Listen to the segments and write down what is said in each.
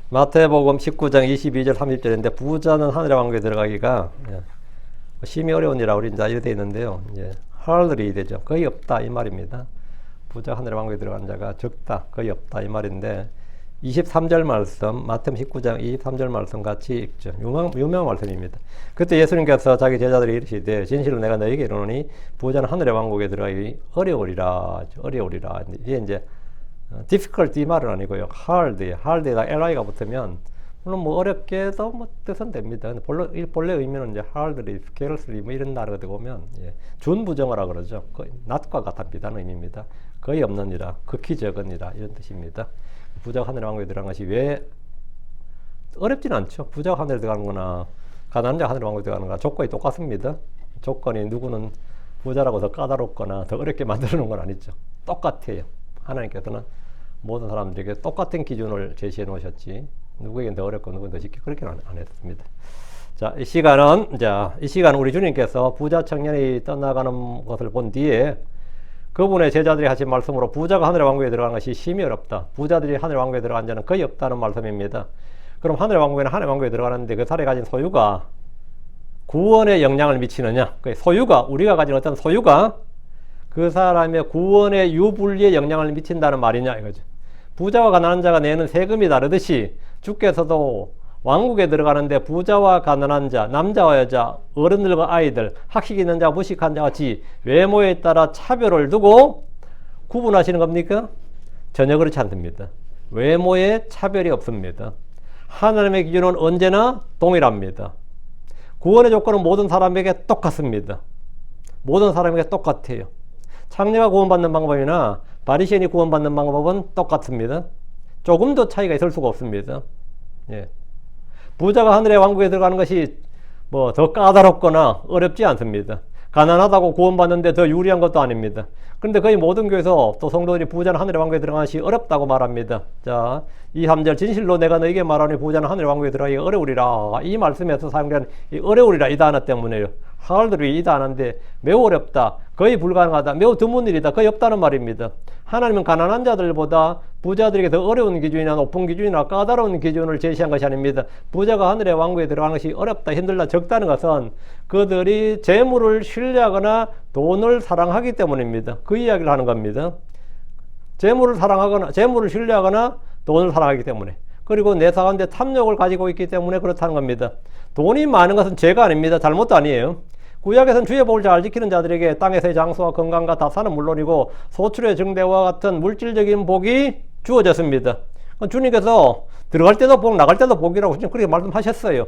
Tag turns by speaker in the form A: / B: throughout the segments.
A: 마태복음 19장 22절 30절인데 부자는 하늘의 왕국에 들어가기가 심히 어려운 일이라고 우리 이제 이렇게 되어 있는데요. hardly 되죠. 거의 없다 이 말입니다. 부자 하늘의 왕국에 들어간 자가 적다, 거의 없다 이 말인데 23절 말씀, 마태복음 19장 23절 말씀 같이 읽죠. 유명한 말씀입니다. 그때 예수님께서 자기 제자들이 이르시되 진실로 내가 너에게 이르노니 부자는 하늘의 왕국에 들어가기 어려우리라. 이게 이제 difficult 이 말은 아니고요. hard에다 li가 붙으면 물론 뭐 어렵게도 뭐 뜻은 됩니다. 근데 본래 의미는 이제 hardly, scarcely 뭐 이런 단어가 보면 준부정어라 그러죠. not과 같다는 의미입니다. 거의 없느니라, 극히 적으니라 이런 뜻입니다. 부자가 하늘의 왕국에 들어간 것이 왜 어렵지는 않죠. 부자가 하늘에 들어가는 거나 가난한 자가 하늘의 왕국에 들어가는 거나 조건이 똑같습니다. 조건이 누구는 부자라고 더 까다롭거나 더 어렵게 만들어 놓은 건 아니죠. 똑같아요. 하나님께서는 모든 사람들에게 똑같은 기준을 제시해 놓으셨지 누구에겐 더 어렵고 누구는 더 쉽게 그렇게는 안 했습니다. 자, 이 시간은 우리 주님께서 부자 청년이 떠나가는 것을 본 뒤에 그분의 제자들이 하신 말씀으로 부자가 하늘의 왕국에 들어가는 것이 심히 어렵다. 부자들이 하늘의 왕국에 들어간 자는 거의 없다는 말씀입니다. 그럼 하늘의 왕국에 들어가는데 그 사람이 가진 소유가 구원에 영향을 미치느냐? 우리가 가진 어떤 소유가 그 사람의 구원의 유불리에 영향을 미친다는 말이냐 이거죠. 부자와 가난한 자가 내는 세금이 다르듯이 주께서도 왕국에 들어가는데 부자와 가난한 자, 남자와 여자, 어른들과 아이들, 학식 있는 자, 무식한 자 같이 외모에 따라 차별을 두고 구분하시는 겁니까? 전혀 그렇지 않습니다. 외모에 차별이 없습니다. 하나님의 기준은 언제나 동일합니다. 구원의 조건은 모든 사람에게 똑같습니다. 모든 사람에게 똑같아요. 창녀가 구원받는 방법이나 바리새인이 구원받는 방법은 똑같습니다. 조금 더 차이가 있을 수가 없습니다. 부자가 하늘의 왕국에 들어가는 것이 뭐 더 까다롭거나 어렵지 않습니다. 가난하다고 구원받는데 더 유리한 것도 아닙니다. 그런데 거의 모든 교회에서 또 성도들이 부자는 하늘의 왕국에 들어가는 것이 어렵다고 말합니다. 자, 2~3절 진실로 내가 너에게 말하니 부자는 하늘의 왕국에 들어가기 어려우리라. 이 말씀에서 사용된 이 어려우리라 이 단어 때문에요. hardly 이 단어인데 매우 어렵다, 거의 불가능하다, 매우 드문 일이다, 거의 없다는 말입니다. 하나님은 가난한 자들보다 부자들에게 더 어려운 기준이나 높은 기준이나 까다로운 기준을 제시한 것이 아닙니다. 부자가 하늘의 왕국에 들어가는 것이 어렵다, 힘들다, 적다는 것은 그들이 재물을 신뢰하거나 돈을 사랑하기 때문입니다. 그 이야기를 하는 겁니다. 재물을 신뢰하거나 돈을 사랑하기 때문에, 그리고 내 가운데 탐욕을 가지고 있기 때문에 그렇다는 겁니다. 돈이 많은 것은 죄가 아닙니다. 잘못도 아니에요. 구약에서는 주의 복을 잘 지키는 자들에게 땅에서의 장수와 건강과 다산은 물론이고 소출의 증대와 같은 물질적인 복이 주어졌습니다. 주님께서 들어갈 때도 복, 나갈 때도 복이라고 그렇게 말씀하셨어요.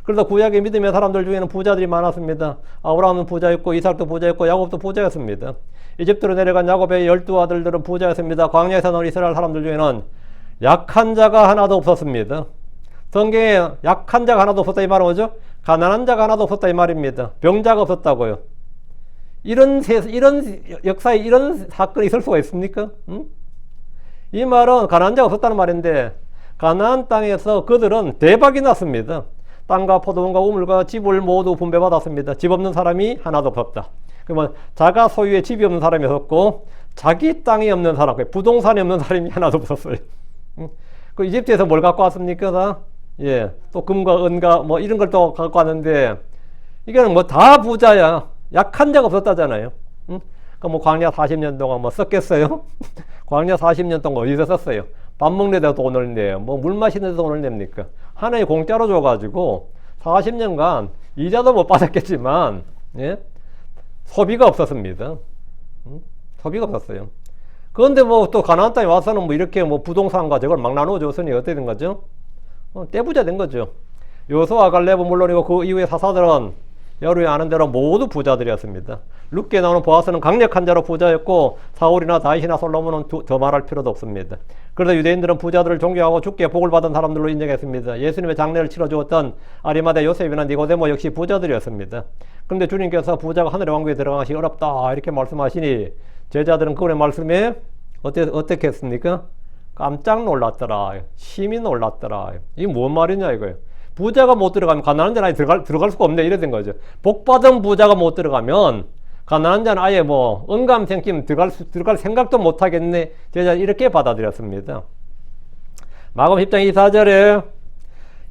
A: 그래서 구약의 믿음의 사람들 중에는 부자들이 많았습니다. 아브라함은 부자였고 이삭도 부자였고 야곱도 부자였습니다. 이집트로 내려간 야곱의 12아들들은 부자였습니다. 광야에서 나온 이스라엘 사람들 중에는 약한 자가 하나도 없었습니다. 성경에 약한 자가 하나도 없었다 이 말은 뭐죠? 가난한 자가 하나도 없었다 이 말입니다. 병자가 없었다고요. 이런 역사에 이런 사건이 있을 수가 있습니까? 이 말은 가난한 자가 없었다는 말인데, 가나안 땅에서 그들은 대박이 났습니다. 땅과 포도원과 우물과 집을 모두 분배받았습니다. 집 없는 사람이 하나도 없었다. 그러면 자가 소유의 집이 없는 사람이 없었고 자기 땅이 없는 사람, 부동산이 없는 사람이 하나도 없었어요. 그 이집트에서 뭘 갖고 왔습니까? 또 금과 은과 뭐 이런 걸 또 갖고 왔는데, 이거는 뭐 다 부자야. 약한 자가 없었다잖아요. 뭐 광야 40년 동안 뭐 썼겠어요? 광야 40년 동안 어디서 썼어요? 밥 먹는 데도 돈을 내요. 뭐 물 마시는 데도 돈을 냅니까? 하나님 공짜로 줘가지고 40년간 이자도 못 받았겠지만 소비가 없었습니다. 소비가 없었어요. 그런데 뭐 또 가나안 땅에 와서는 뭐 이렇게 뭐 부동산과 저걸 막 나누어 줬으니 어떻게 된 거죠? 떼부자 된 거죠. 요수아 갈렙은 물론이고 그 이후의 사사들은 여러분이 아는 대로 모두 부자들이었습니다. 룻기에 나오는 보아스는 강력한 자로 부자였고 사울이나 다윗이나 솔로몬은 더 말할 필요도 없습니다. 그래서 유대인들은 부자들을 존경하고 주께 복을 받은 사람들로 인정했습니다. 예수님의 장례를 치러주었던 아리마대 요셉이나 니고데모 역시 부자들이었습니다. 그런데 주님께서 부자가 하늘의 왕국에 들어가기 어렵다 이렇게 말씀하시니 제자들은 그분의 말씀에 어떻게 했습니까? 깜짝 놀랐더라. 심히 놀랐더라. 이게 뭔 말이냐 이거예요. 부자가 못 들어가면 가난한 자는 아예 들어갈 수가 없네 이래 된 거죠. 복받은 부자가 못 들어가면 가난한 자는 아예 뭐 언감생심 들어갈 생각도 못 하겠네. 제자 이렇게 받아들였습니다. 마가복음 10장 24절에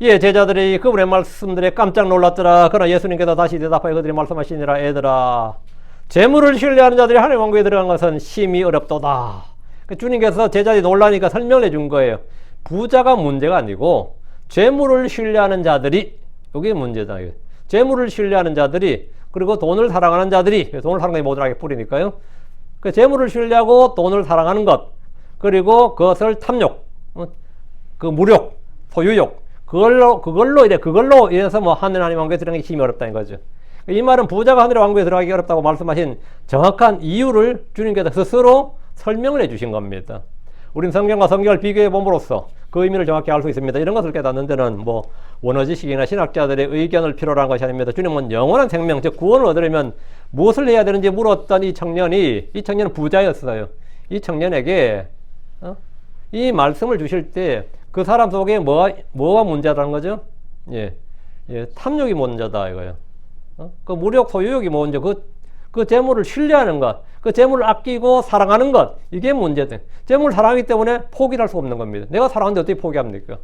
A: 예, 제자들이 그분의 말씀들에 깜짝 놀랐더라. 그러나 예수님께서 다시 대답하여 그들이 말씀하시니라. 애들아, 재물을 신뢰하는 자들이 하나님의 왕국에 들어간 것은 심히 어렵도다. 주님께서 제자들이 놀라니까 설명을 해준 거예요. 부자가 문제가 아니고 재물을 신뢰하는 자들이, 여기 문제다. 재물을 신뢰하는 자들이, 그리고 돈을 사랑하는 자들이, 돈을 사랑하는 게 모든 악의 뿌리니까요. 그 재물을 신뢰하고 돈을 사랑하는 것, 그리고 그것을 탐욕, 그 무욕, 소유욕, 그걸로 인해서 뭐 하나님 왕국에 들어가기 힘이 어렵다는 거죠. 이 말은 부자가 하늘의 왕국에 들어가기 어렵다고 말씀하신 정확한 이유를 주님께서 스스로 설명을 해주신 겁니다. 우린 성경과 성경을 비교해 봄으로써 그 의미를 정확히 알 수 있습니다. 이런 것을 깨닫는 데는 뭐 원어지식이나 신학자들의 의견을 필요로 한 것이 아닙니다. 주님은 영원한 생명, 즉 구원을 얻으려면 무엇을 해야 되는지 물었던 이 청년은 부자였어요. 이 청년에게 이 말씀을 주실 때 그 사람 속에 뭐가 문제라는 거죠? 예, 탐욕이 문제다 이거예요. 그 무력 소유욕이 먼저 그 재물을 신뢰하는 것, 그 재물을 아끼고 사랑하는 것, 이게 문제돼. 재물을 사랑하기 때문에 포기할 수 없는 겁니다. 내가 사랑하는데 어떻게 포기합니까?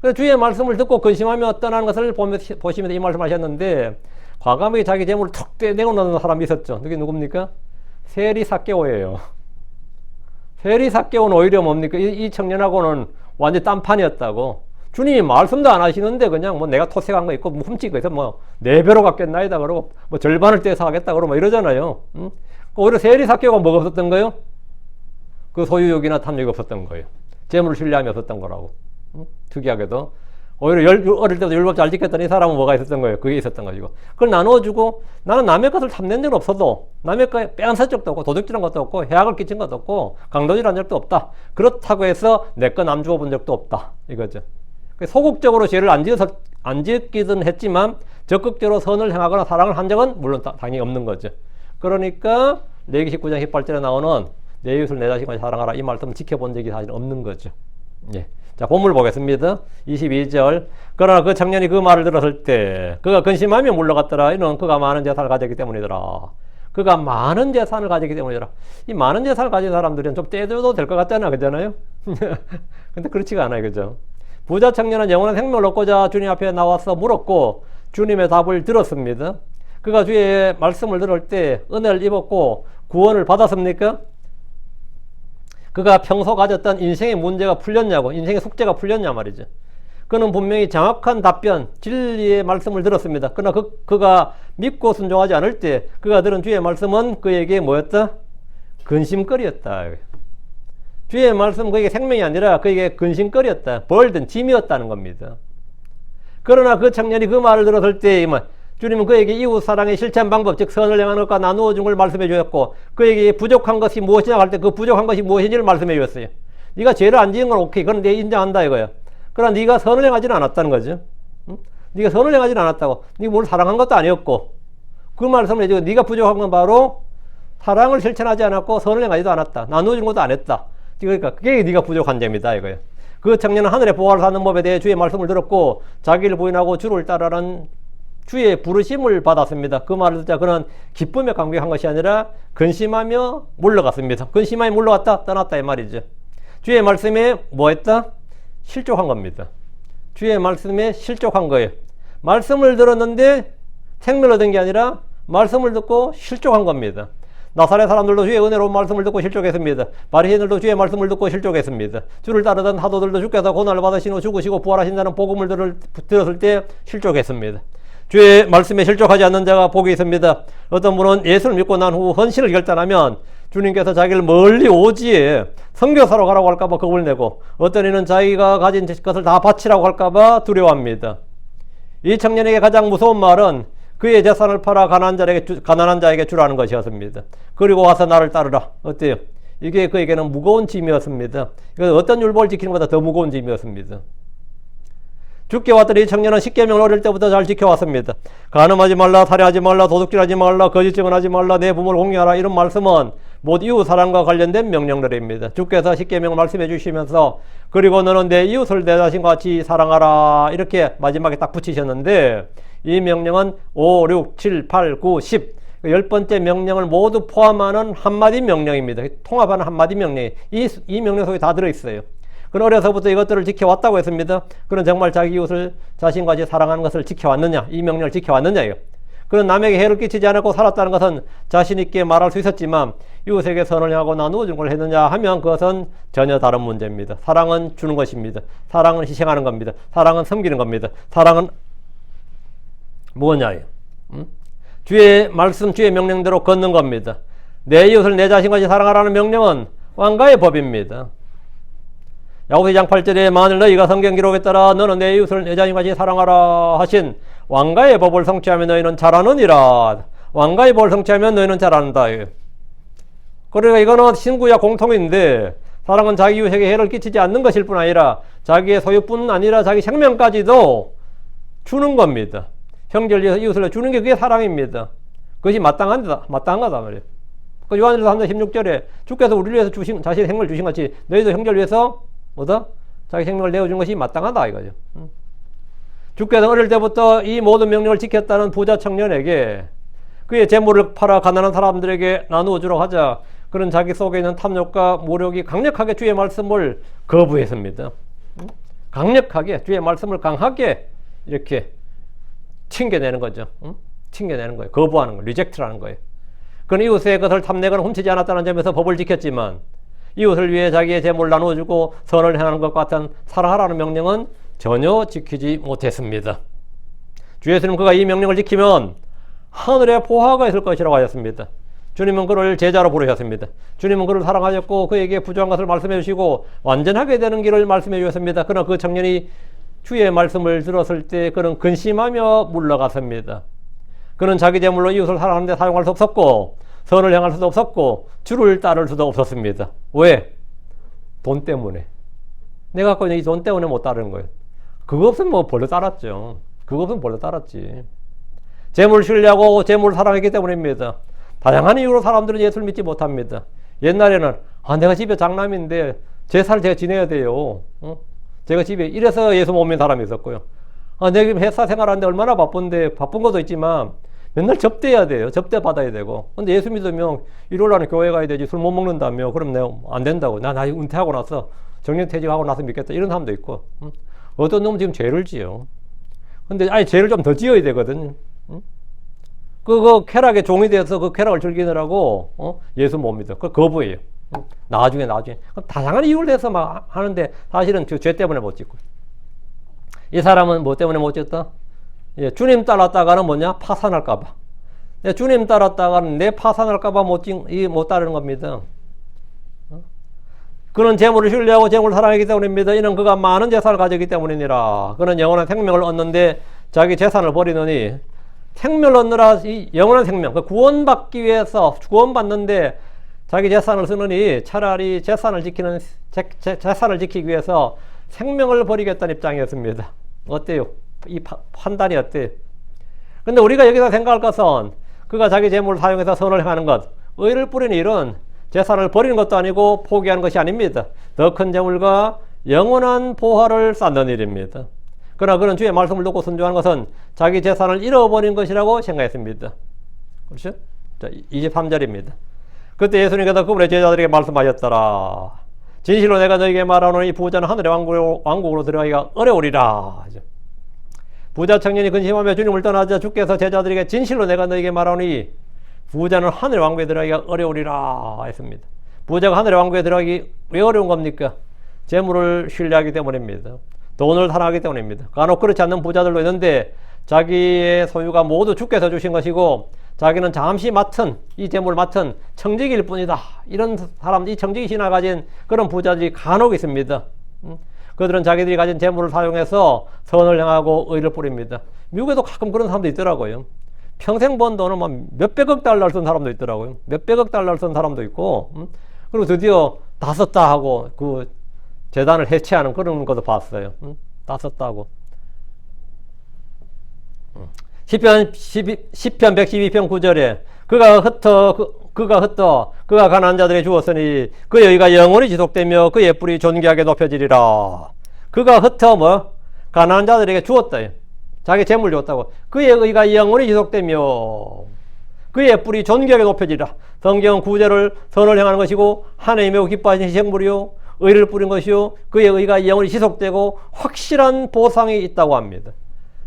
A: 그래서 주의 말씀을 듣고 근심하며 떠나는 것을 보시면서 이 말씀 하셨는데, 과감하게 자기 재물을 툭 내어놓는 사람이 있었죠. 그게 누굽니까? 세리삭개오예요. 세리삭개오는 오히려 뭡니까? 이 청년하고는 완전 딴판이었다고. 주님이 말씀도 안 하시는데 그냥 뭐 내가 토색한 거 있고 뭐 훔친 거 있어 뭐 4배로 갚겠나이다 그러고 뭐 절반을 떼서 하겠다 그러고 뭐 이러잖아요. 오히려 세리삭개오가 뭐가 없었던 거예요? 그 소유욕이나 탐욕이 없었던 거예요. 재물을 신뢰함이 없었던 거라고. 특이하게도 오히려 어릴 때부터 율법 잘 지켰던 이 사람은 뭐가 있었던 거예요? 그게 있었던 것이고, 그걸 나누어주고, 나는 남의 것을 탐낸 적은 없어도 남의 거에 빼앗은 적도 없고 도둑질한 것도 없고 해악을 끼친 것도 없고 강도질한 적도 없다. 그렇다고 해서 내 거 남 주워 본 적도 없다 이거죠. 소극적으로 죄를 안 짓기든 했지만 적극적으로 선을 행하거나 사랑을 한 적은 물론 당연히 없는 거죠. 그러니까 레위기 19장 18절에 나오는 내 이웃을 내 자신과 사랑하라, 이 말씀을 지켜본 적이 사실 없는 거죠. 예. 자, 본문을 보겠습니다. 22절. 그러나 그 청년이 그 말을 들었을 때 그가 근심하며 물러갔더라. 이는 그가 많은 재산을 가졌기 때문이더라. 그가 많은 재산을 가졌기 때문이더라. 이 많은 재산을 가진 사람들은 좀 떼줘도 될 것 같잖아, 그잖아요. 근데 그렇지가 않아요, 그죠? 부자 청년은 영원한 생명을 얻고자 주님 앞에 나와서 물었고 주님의 답을 들었습니다. 그가 주의 말씀을 들을 때 은혜를 입었고 구원을 받았습니까? 그가 평소 가졌던 인생의 문제가 풀렸냐고, 인생의 숙제가 풀렸냐 말이죠. 그는 분명히 정확한 답변, 진리의 말씀을 들었습니다. 그러나 그가 믿고 순종하지 않을 때 그가 들은 주의 말씀은 그에게 뭐였다? 근심거리였다. 주의 말씀은 그에게 생명이 아니라 그에게 근심거리였다. 벌든 짐이었다는 겁니다. 그러나 그 청년이 그 말을 들었을 때 주님은 그에게 이웃 사랑의 실천 방법, 즉 선을 행하는 것과 나누어 준 걸 말씀해 주었고, 그에게 부족한 것이 무엇이냐 할 때 그 부족한 것이 무엇인지를 말씀해 주었어요. 네가 죄를 안 지은 건 오케이, 그건 내가 인정한다 이거야. 그러나 네가 선을 행하지는 않았다는 거죠. 네가 선을 행하지는 않았다고. 네가 뭘 사랑한 것도 아니었고, 그 말씀을 해주고 네가 부족한 건 바로 사랑을 실천하지 않았고 선을 행하지도 않았다. 나누어 준 것도 안 했다. 그러니까 그게 네가 부족한 점이다 이거야. 그 청년은 하늘의 보화를 사는 법에 대해 주의 말씀을 들었고 자기를 부인하고 주를 따르라는 주의 부르심을 받았습니다. 그 말을 듣자 그는 기쁨에 감격한 것이 아니라 근심하며 물러갔습니다. 근심하며 물러갔다, 떠났다 이 말이죠. 주의 말씀에 뭐 했다? 실족한 겁니다. 주의 말씀에 실족한 거예요. 말씀을 들었는데 생명을 얻은 게 아니라 말씀을 듣고 실족한 겁니다. 나사렛 사람들도 주의 은혜로운 말씀을 듣고 실족했습니다. 바리새인들도 주의 말씀을 듣고 실족했습니다. 주를 따르던 사도들도 주께서 고난을 받으신 후 죽으시고 부활하신다는 복음을 들었을 때 실족했습니다. 주의 말씀에 실족하지 않는 자가 복이 있습니다. 어떤 분은 예수를 믿고 난 후 헌신을 결단하면 주님께서 자기를 멀리 오지에 선교사로 가라고 할까봐 겁을 내고, 어떤 이는 자기가 가진 것을 다 바치라고 할까봐 두려워합니다. 이 청년에게 가장 무서운 말은 그의 재산을 팔아 가난한 자에게 주라는 것이었습니다. 그리고 와서 나를 따르라. 어때요? 이게 그에게는 무거운 짐이었습니다. 이건 어떤 율법을 지키는 것보다 더 무거운 짐이었습니다. 죽게 왔던 이 청년은 십계명을 어릴 때부터 잘 지켜왔습니다. 간음하지 말라, 살해하지 말라, 도둑질하지 말라, 거짓 증언하지 말라, 내 부모를 공경하라, 이런 말씀은 모두 이웃 사랑과 관련된 명령들입니다. 주께서 십계명을 말씀해 주시면서 그리고 너는 내 이웃을 내 자신과 같이 사랑하라, 이렇게 마지막에 딱 붙이셨는데, 이 명령은 5, 6, 7, 8, 9, 10 10번째 명령을 모두 포함하는 한마디 명령입니다. 통합하는 한마디 명령이 이 명령 속에 다 들어있어요. 그는 어려서부터 이것들을 지켜왔다고 했습니다. 그는 정말 자기 이웃을 자신과 같이 사랑하는 것을 지켜왔느냐, 이 명령을 지켜왔느냐예요. 그는 남에게 해를 끼치지 않고 살았다는 것은 자신 있게 말할 수 있었지만 이웃에게 선을 향하고 나누어 준 걸 했느냐 하면 그것은 전혀 다른 문제입니다. 사랑은 주는 것입니다. 사랑은 희생하는 겁니다. 사랑은 섬기는 겁니다. 사랑은 뭐냐예요. 주의 말씀, 주의 명령대로 걷는 겁니다. 내 이웃을 내 자신같이 사랑하라는 명령은 왕가의 법입니다. 야고보서 2장 8절에 만일 너희가 성경 기록에 따라 너는 내 이웃을 내 자신같이 사랑하라 하신 왕가의 법을 성취하면 너희는 잘하느니라. 왕가의 법을 성취하면 너희는 잘한다. 그러니까 이거는 신구약 공통인데 사랑은 자기 이웃에게 해를 끼치지 않는 것일 뿐 아니라 자기의 소유뿐 아니라 자기 생명까지도 주는 겁니다. 형제를 위해서 이웃을 주는 게 그게 사랑입니다. 그것이 마땅한 거다 말이에요. 그 요한일서 3장 16절에 주께서 우리를 위해서 자신의 생명을 주신 같이 너희도 형제를 위해서 뭐다? 자기 생명을 내어준 것이 마땅하다 이거죠. 주께서 어릴 때부터 이 모든 명령을 지켰다는 부자 청년에게 그의 재물을 팔아 가난한 사람들에게 나누어 주라고 하자 그는 자기 속에 있는 탐욕과 모욕이 강력하게 주의 말씀을 거부했습니다. 강력하게 주의 말씀을 강하게 이렇게 튕겨내는 거죠. 튕겨내는 거예요. 거부하는 거예요. 리젝트라는 거예요. 그는 이웃의 것을 탐내거나 훔치지 않았다는 점에서 법을 지켰지만 이웃을 위해 자기의 재물을 나누어주고 선을 행하는 것과 같은 사랑하라는 명령은 전혀 지키지 못했습니다. 주 예수님은 그가 이 명령을 지키면 하늘에 보화가 있을 것이라고 하셨습니다. 주님은 그를 제자로 부르셨습니다. 주님은 그를 사랑하셨고 그에게 부족한 것을 말씀해 주시고 완전하게 되는 길을 말씀해 주셨습니다. 그러나 그 청년이 주의 말씀을 들었을 때 그는 근심하며 물러갔습니다. 그는 자기 재물로 이웃을 사랑하는 데 사용할 수 없었고 선을 행할 수도 없었고 주를 따를 수도 없었습니다. 왜? 돈 때문에. 내가 갖고 있는 이 돈 때문에 못 따르는 거예요. 그거 없으면 뭐 벌써 따랐죠. 그거 없으면 벌써 따랐지. 재물을 신뢰하고 재물을 사랑했기 때문입니다. 다양한 이유로 사람들은 예수를 믿지 못합니다. 옛날에는 내가 집에 장남인데 제사를 제가 지내야 돼요. 제가 집에 이래서 예수 못 믿는 사람이 있었고요. 내가 회사 생활하는데 얼마나 바쁜데 바쁜 것도 있지만 맨날 접대해야 돼요. 접대 받아야 되고. 근데 예수 믿으면 일요일날은 교회 가야 되지 술 못 먹는다며. 그럼 내가 안 된다고. 나 은퇴하고 나서 정년퇴직하고 나서 믿겠다. 이런 사람도 있고. 어떤 놈은 지금 죄를 지어. 근데 죄를 좀 더 지어야 되거든. 그 쾌락의 종이 돼서 그 쾌락을 즐기느라고 예수 못 믿어. 그 거부해요. 나중에. 다양한 이유를 내서 막 하는데 사실은 그 죄 때문에 못 짓고. 이 사람은 뭐 때문에 못 짓다? 주님 따랐다가는 뭐냐? 파산할까봐. 주님 따랐다가는 내 파산할까봐 못 따르는 겁니다. 그는 재물을 신뢰하고 재물을 사랑하기 때문입니다. 이는 그가 많은 재산을 가졌기 때문이니라. 그는 영원한 생명을 얻는데 자기 재산을 버리느니 생명을 얻느라 이 영원한 생명, 구원받기 위해서 구원받는데 자기 재산을 쓰느니 차라리 재산을 지키기 위해서 생명을 버리겠다는 입장이었습니다. 어때요? 이 판단이 어때요? 근데 우리가 여기서 생각할 것은 그가 자기 재물을 사용해서 선을 행하는 것, 의를 뿌리는 일은 재산을 버리는 것도 아니고 포기하는 것이 아닙니다. 더 큰 재물과 영원한 보화를 쌓는 일입니다. 그러나 그는 주의 말씀을 듣고 순종하는 것은 자기 재산을 잃어버린 것이라고 생각했습니다. 그렇죠? 자, 23절입니다. 그때 예수님께서 그분의 제자들에게 말씀하셨더라. 진실로 내가 너에게 말하노니 이 부자는 하늘의 왕국으로 들어가기가 어려우리라. 부자 청년이 근심하며 주님을 떠나자 주께서 제자들에게 진실로 내가 너에게 말하노니 부자는 하늘의 왕국에 들어가기가 어려우리라 했습니다. 부자가 하늘의 왕국에 들어가기 왜 어려운 겁니까? 재물을 신뢰하기 때문입니다. 돈을 사랑하기 때문입니다. 간혹 그렇지 않는 부자들도 있는데 자기의 소유가 모두 주께서 주신 것이고 자기는 잠시 맡은 이 재물을 맡은 청직일 뿐이다. 이런 사람, 이 청직이 신화 가진 그런 부자들이 간혹 있습니다. 그들은 자기들이 가진 재물을 사용해서 선을 행하고 의를 뿌립니다. 미국에도 가끔 그런 사람도 있더라고요. 평생 번 돈을 막 몇백억 달러를 쓴 사람도 있더라고요. 몇백억 달러를 쓴 사람도 있고, 그리고 드디어 다 썼다 하고 그 재단을 해체하는 그런 것도 봤어요. 다 썼다고. 시편 112편 9절에 그가 가난한 자들에게 주었으니 그의 의가 영원히 지속되며 그의 뿔이 존귀하게 높여지리라. 그가 가난한 자들에게 주었다. 자기 재물 줬다고. 그의 의가 영원히 지속되며 그의 뿔이 존귀하게 높여지리라. 성경은 구제를 선을 행하는 것이고 하나님이 매우 기뻐하시는 희생물이요 의를 뿌린 것이요 그의 의가 영원히 지속되고 확실한 보상이 있다고 합니다.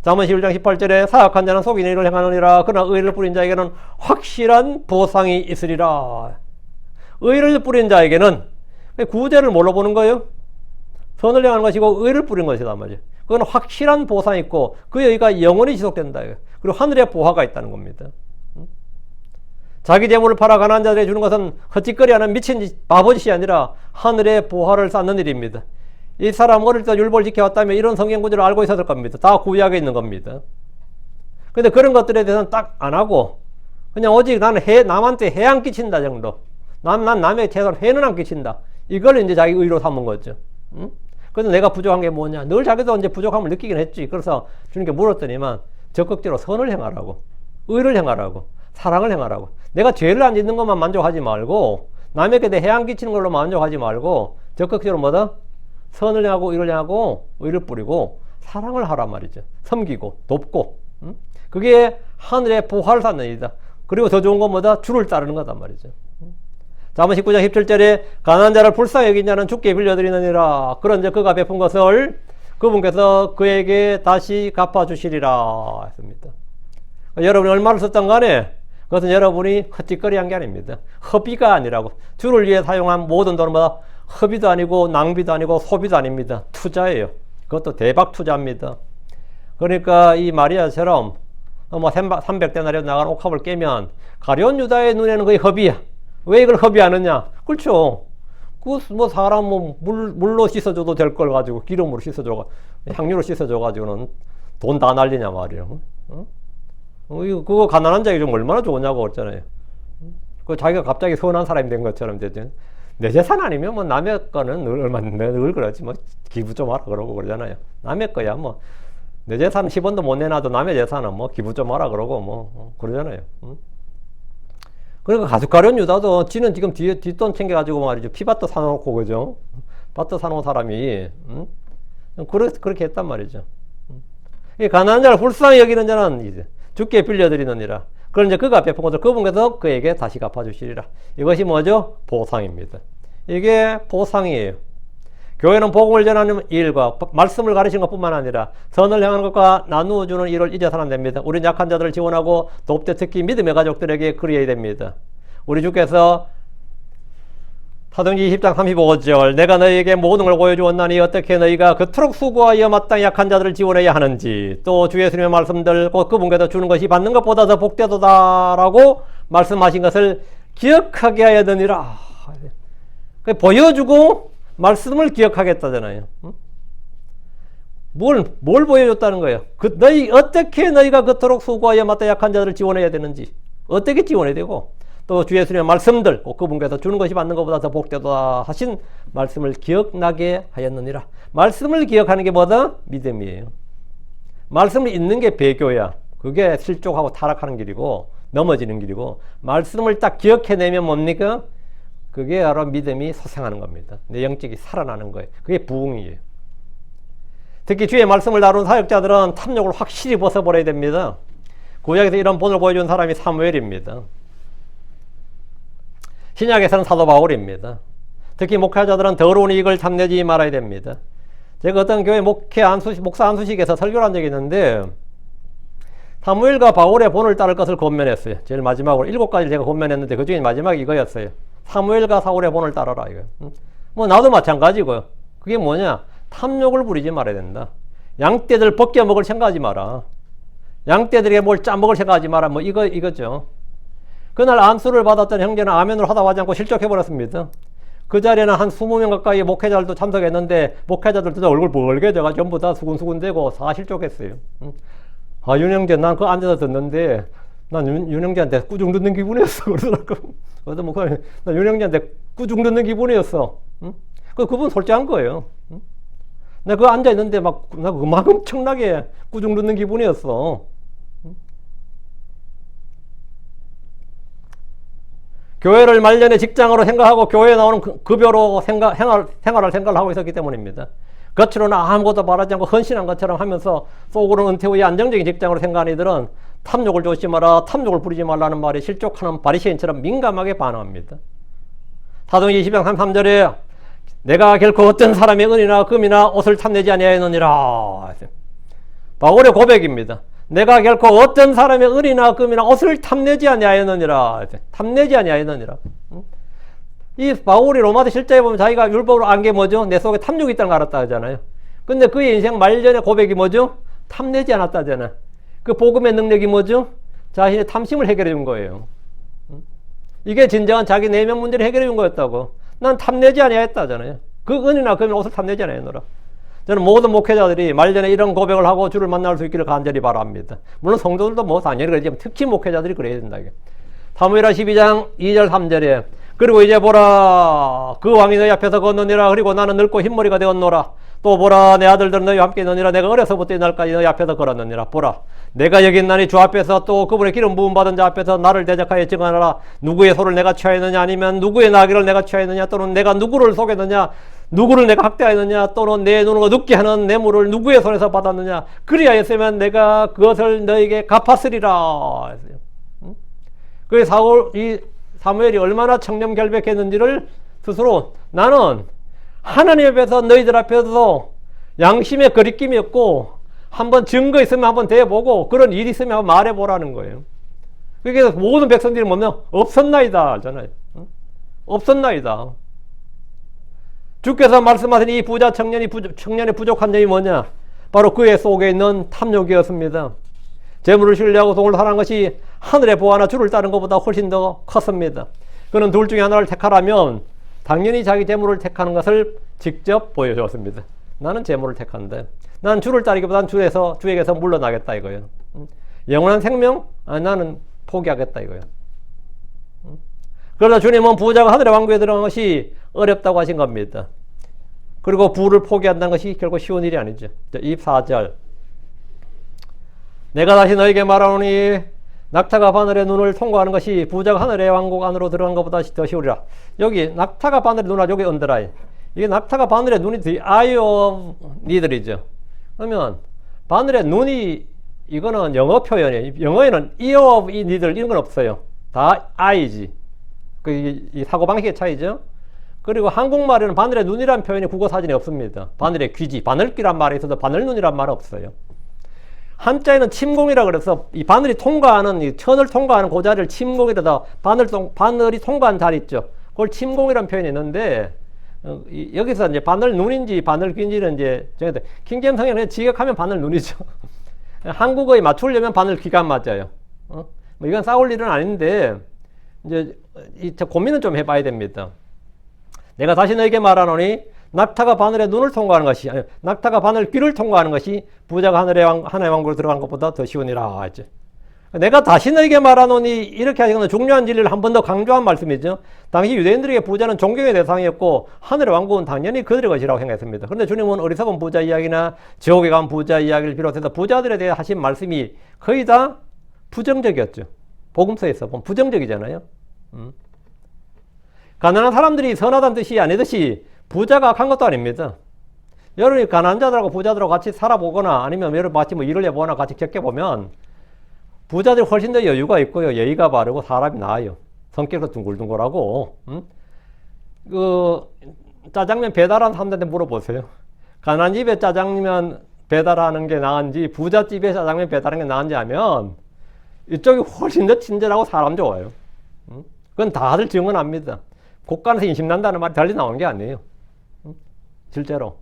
A: 잠언 11장 18절에 사악한 자는 속이는 일을 행하느니라 그러나 의를 뿌린 자에게는 확실한 보상이 있으리라. 의를 뿌린 자에게는 구제를 뭘로 보는 거예요? 선을 행하는 것이고 의를 뿌린 것이다 말이에요. 그건 확실한 보상이 있고 그의 의가 영원히 지속된다. 그리고 하늘의 보화가 있다는 겁니다. 자기 재물을 팔아 가난한 자들에게 주는 것은 헛짓거리하는 미친 바보짓이 아니라 하늘의 보화를 쌓는 일입니다. 이 사람 어릴 때 율법을 지켜왔다면 이런 성경 구절을 알고 있었을 겁니다. 다 구약에 있는 겁니다. 근데 그런 것들에 대해서는 딱 안 하고 그냥 오직 나는 남한테 해 안 끼친다 정도. 난 남의 재산 해는 안 끼친다. 이걸 이제 자기 의로 삼은 거죠. 그래서 내가 부족한 게 뭐냐. 늘 자기도 이제 부족함을 느끼긴 했지. 그래서 주님께 물었더니만 적극적으로 선을 행하라고. 의를 행하라고. 사랑을 행하라고. 내가 죄를 안 짓는 것만 만족하지 말고 남에게 내 해안 끼치는 걸로 만족하지 말고 적극적으로 뭐다? 선을 행하고 의를 행하고 의를 뿌리고 사랑을 하란 말이죠. 섬기고 돕고. 그게 하늘의 보화를 쌓는 일이다. 그리고 더 좋은 건 뭐다? 주를 따르는 거단 말이죠. 잠언 19장 17절에 가난한 자를 불쌍히 여긴 자는 주께 빌려드리느니라. 그런즉 그가 베푼 것을 그분께서 그에게 다시 갚아주시리라 했습니다. 여러분이 얼마를 썼던 간에 그것은 여러분이 헛짓거리한 게 아닙니다. 허비가 아니라고. 주를 위해 사용한 모든 돈은 뭐다? 허비도 아니고 낭비도 아니고 소비도 아닙니다. 투자예요. 그것도 대박 투자입니다. 그러니까 이 마리아처럼 300데나리온 나간 옥합을 깨면 가룟 유다의 눈에는 거의 허비야. 왜 이걸 허비하느냐? 그렇죠. 사람 물로 씻어줘도 될 걸 가지고 기름으로 씻어줘, 향유로 씻어줘가지고는 돈 다 날리냐 말이에요. 그거 가난한 자에게 좀 얼마나 좋으냐고 그랬잖아요. 그 자기가 갑자기 선한 사람이 된 것처럼 되죠. 내 재산 아니면 뭐 남의 거는 늘 그러지 뭐 기부 좀 하라 그러고 그러잖아요. 남의 거야 뭐 내 재산 10원도 못 내놔도 남의 재산은 뭐 기부 좀 하라 그러고 뭐 그러잖아요. 그러니까 가룟 유다도 지는 지금 뒷돈 챙겨가지고 말이죠. 피밭도 사놓고 그죠? 밭도 사놓은 사람이 그렇게 했단 말이죠. 가난한 자를 불쌍히 여기는 자는 이제 주께 빌려드리느니라. 그런 이제 그가 베푼 것을 그분께서 그에게 다시 갚아주시리라. 이것이 뭐죠? 보상입니다. 이게 보상이에요. 교회는 복음을 전하는 일과 말씀을 가르치는 것뿐만 아니라 선을 향하는 것과 나누어 주는 일을 잊어서는 안 됩니다. 우리는 약한 자들을 지원하고 돕되 특히 믿음의 가족들에게 그리해야 됩니다. 우리 주께서 사도행전 20장 35절 내가 너희에게 모든 걸 보여주었나니 어떻게 너희가 그토록 수고하여 마땅히 약한 자들을 지원해야 하는지 또 주 예수님의 말씀들 곧 그분께서 주는 것이 받는 것보다 더 복되도다라고 말씀하신 것을 기억하게 하여 되니라. 보여주고 말씀을 기억하겠다잖아요. 뭘 보여줬다는 거예요? 어떻게 너희가 그토록 수고하여 마땅히 약한 자들을 지원해야 되는지 어떻게 지원해야 되고 또 주 예수님의 말씀들 그분께서 주는 것이 받는 것보다 더 복되도다 하신 말씀을 기억나게 하였느니라. 말씀을 기억하는 게 뭐다? 믿음이에요. 말씀을 읽는 게 배교야. 그게 실족하고 타락하는 길이고 넘어지는 길이고 말씀을 딱 기억해내면 뭡니까? 그게 바로 믿음이 소생하는 겁니다. 내 영적이 살아나는 거예요. 그게 부흥이에요. 특히 주의 말씀을 다루는 사역자들은 탐욕을 확실히 벗어버려야 됩니다. 구약에서 이런 본을 보여준 사람이 사무엘입니다. 신약에서는 사도 바울입니다. 특히 목회자들은 더러운 이익을 탐내지 말아야 됩니다. 제가 어떤 교회 목사 안수식에서 설교를 한 적이 있는데 사무엘과 바울의 본을 따를 것을 권면했어요. 제일 마지막으로 7가지를 제가 권면했는데 그 중에 마지막이 이거였어요. 사무엘과 사울의 본을 따르라 이거. 뭐 나도 마찬가지고요. 그게 뭐냐? 탐욕을 부리지 말아야 된다. 양떼들 벗겨 먹을 생각하지 마라. 양떼들에게 뭘 짜먹을 생각하지 마라. 뭐 이거죠. 그날 안수를 받았던 형제는 아멘으로 하다 하지 않고 실족해버렸습니다. 그 자리에는 한 20명 가까이 목회자들도 참석했는데 목회자들도 얼굴 벌게져가 전부 다 수군수군대고 다 실족했어요. 윤 형제 난 그거 앉아서 듣는데 난 윤 형제한테 꾸중 듣는 기분이었어 그러더라고. 어떤 목사님 난 윤 형제한테 꾸중 듣는 기분이었어. 그분 솔직한 거예요. 내가 그거 앉아있는데 막 엄청나게 꾸중 듣는 기분이었어. 교회를 말년에 직장으로 생각하고 교회에 나오는 급여로 생활을 하고 있었기 때문입니다. 겉으로는 아무것도 말하지 않고 헌신한 것처럼 하면서 속으로는 은퇴 후에 안정적인 직장으로 생각하는 이들은 탐욕을 조심하라, 탐욕을 부리지 말라는 말에 실족하는 바리새인처럼 민감하게 반응합니다. 사도행전 20장 33절에 내가 결코 어떤 사람의 은이나 금이나 옷을 탐내지 아니하였느니라. 바울의 고백입니다. 내가 결코 어떤 사람의 은이나 금이나 옷을 탐내지 아니하였느니라. 탐내지 아니하였느니라. 이 바울이 로마서 실자에 보면 자기가 율법으로 안 게 뭐죠? 내 속에 탐욕이 있다는 걸 알았다 하잖아요. 근데 그의 인생 말년의 고백이 뭐죠? 탐내지 않았다 하잖아요. 그 복음의 능력이 뭐죠? 자신의 탐심을 해결해 준 거예요. 이게 진정한 자기 내면 문제를 해결해 준 거였다고. 난 탐내지 아니하였다 하잖아요. 그 은이나 금이나 옷을 탐내지 아니하였노라. 저는 모든 목회자들이 말년에 이런 고백을 하고 주를 만날 수 있기를 간절히 바랍니다. 물론 성도들도 뭐 당연히 그러지만 특히 목회자들이 그래야 된다. 사무엘하 12장 2절 3절에 그리고 이제 보라 그 왕이 너희 앞에서 걷느니라. 그리고 나는 늙고 흰머리가 되었노라. 또 보라 내 아들들은 너희와 함께 있느니라. 내가 어려서부터 이날까지 너희 앞에서 걸었느니라. 보라 내가 여기 있나니 주 앞에서 또 그분의 기름 부음 받은 자 앞에서 나를 대적하여 증언하라. 누구의 소를 내가 취하였느냐 아니면 누구의 나귀를 내가 취하였느냐 또는 내가 누구를 속였느냐 누구를 내가 학대하였느냐 또는 내 눈으로 눕게 하는 뇌물을 누구의 손에서 받았느냐 그리하였으면 내가 그것을 너에게 갚았으리라. 그 사무엘이 얼마나 청렴결백했는지를 스스로 나는 하나님 앞에서 너희들 앞에서 양심의 거리낌이 없고 한번 증거 있으면 한번 대보고 그런 일이 있으면 한번 말해보라는 거예요. 그래서 모든 백성들이 뭐냐 없었나이다 하잖아요. 없었나이다. 주께서 말씀하신 이 부자 청년의 부족한 점이 뭐냐? 바로 그의 속에 있는 탐욕이었습니다. 재물을 신뢰하고 돈을 사랑한 것이 하늘의 보화나 주를 따른 것보다 훨씬 더 컸습니다. 그는 둘 중에 하나를 택하라면 당연히 자기 재물을 택하는 것을 직접 보여주었습니다. 나는 재물을 택한다. 난 주를 따르기보다는 주에게서 물러나겠다 이거예요. 영원한 생명? 나는 포기하겠다 이거예요. 그러나 주님은 부자가 하늘의 왕국에 들어간 것이 어렵다고 하신 겁니다. 그리고 부를 포기한다는 것이 결코 쉬운 일이 아니죠. 24절 내가 다시 너에게 말하노니 낙타가 바늘의 눈을 통과하는 것이 부자가 하늘의 왕국 안으로 들어간 것보다 더 쉬우리라. 여기 낙타가 바늘의 눈, 여기 언더라인. 이게 낙타가 바늘의 눈이 the eye of needle이죠. 그러면 바늘의 눈이 이거는 영어 표현이에요. 영어에는 ear of needle 이런 건 없어요. 다 eye지. 이 사고방식의 차이죠. 그리고 한국말에는 바늘의 눈이라는 표현이 국어 사전에 없습니다. 바늘의 귀지, 바늘귀란 말에 있어도 바늘눈이란 말은 없어요. 한자에는 침공이라 그래서 이 바늘이 통과하는 이 천을 통과하는 그 자리를 침공이라다 바늘이 통과한 자리 있죠. 그걸 침공이라는 표현이 있는데 여기서 이제 바늘 눈인지 바늘 귀인지는 이제 킹제임스 성경은 직역하면 바늘 눈이죠. 한국어에 맞추려면 바늘 귀가 맞아요. 뭐 이건 싸울 일은 아닌데 이제 고민은 좀 해봐야 됩니다. 내가 다시 너에게 말하노니 낙타가 바늘의 눈을 통과하는 것이 아니 낙타가 바늘 귀를 통과하는 것이 부자가 하나의 왕국으로 들어간 것보다 더 쉬우니라 했죠. 내가 다시 너에게 말하노니 이렇게 하시는 중요한 진리를 한 번 더 강조한 말씀이죠. 당시 유대인들에게 부자는 존경의 대상이었고 하늘의 왕국은 당연히 그들의 것이라고 생각했습니다. 그런데 주님은 어리석은 부자 이야기나 지옥에 간 부자 이야기를 비롯해서 부자들에 대해 하신 말씀이 거의 다 부정적이었죠. 복음서에서 보면 부정적이잖아요. 가난한 사람들이 선하다는 뜻이 아니듯이 부자가 악한 것도 아닙니다. 여러분이 가난한 자들하고 부자들하고 같이 살아보거나 아니면 여러분 마치 뭐 일을 해보거나 같이 겪어보면 부자들이 훨씬 더 여유가 있고요. 예의가 바르고 사람이 나아요. 성격도 둥글둥글하고 그 짜장면 배달하는 사람들한테 물어보세요. 가난한 집에 짜장면 배달하는 게 나은지 부잣집에 짜장면 배달하는 게 나은지 하면 이쪽이 훨씬 더 친절하고 사람 좋아요. 그건 다들 증언합니다. 곳간에서 인심난다는 말이 달리 나온 게 아니에요. 실제로.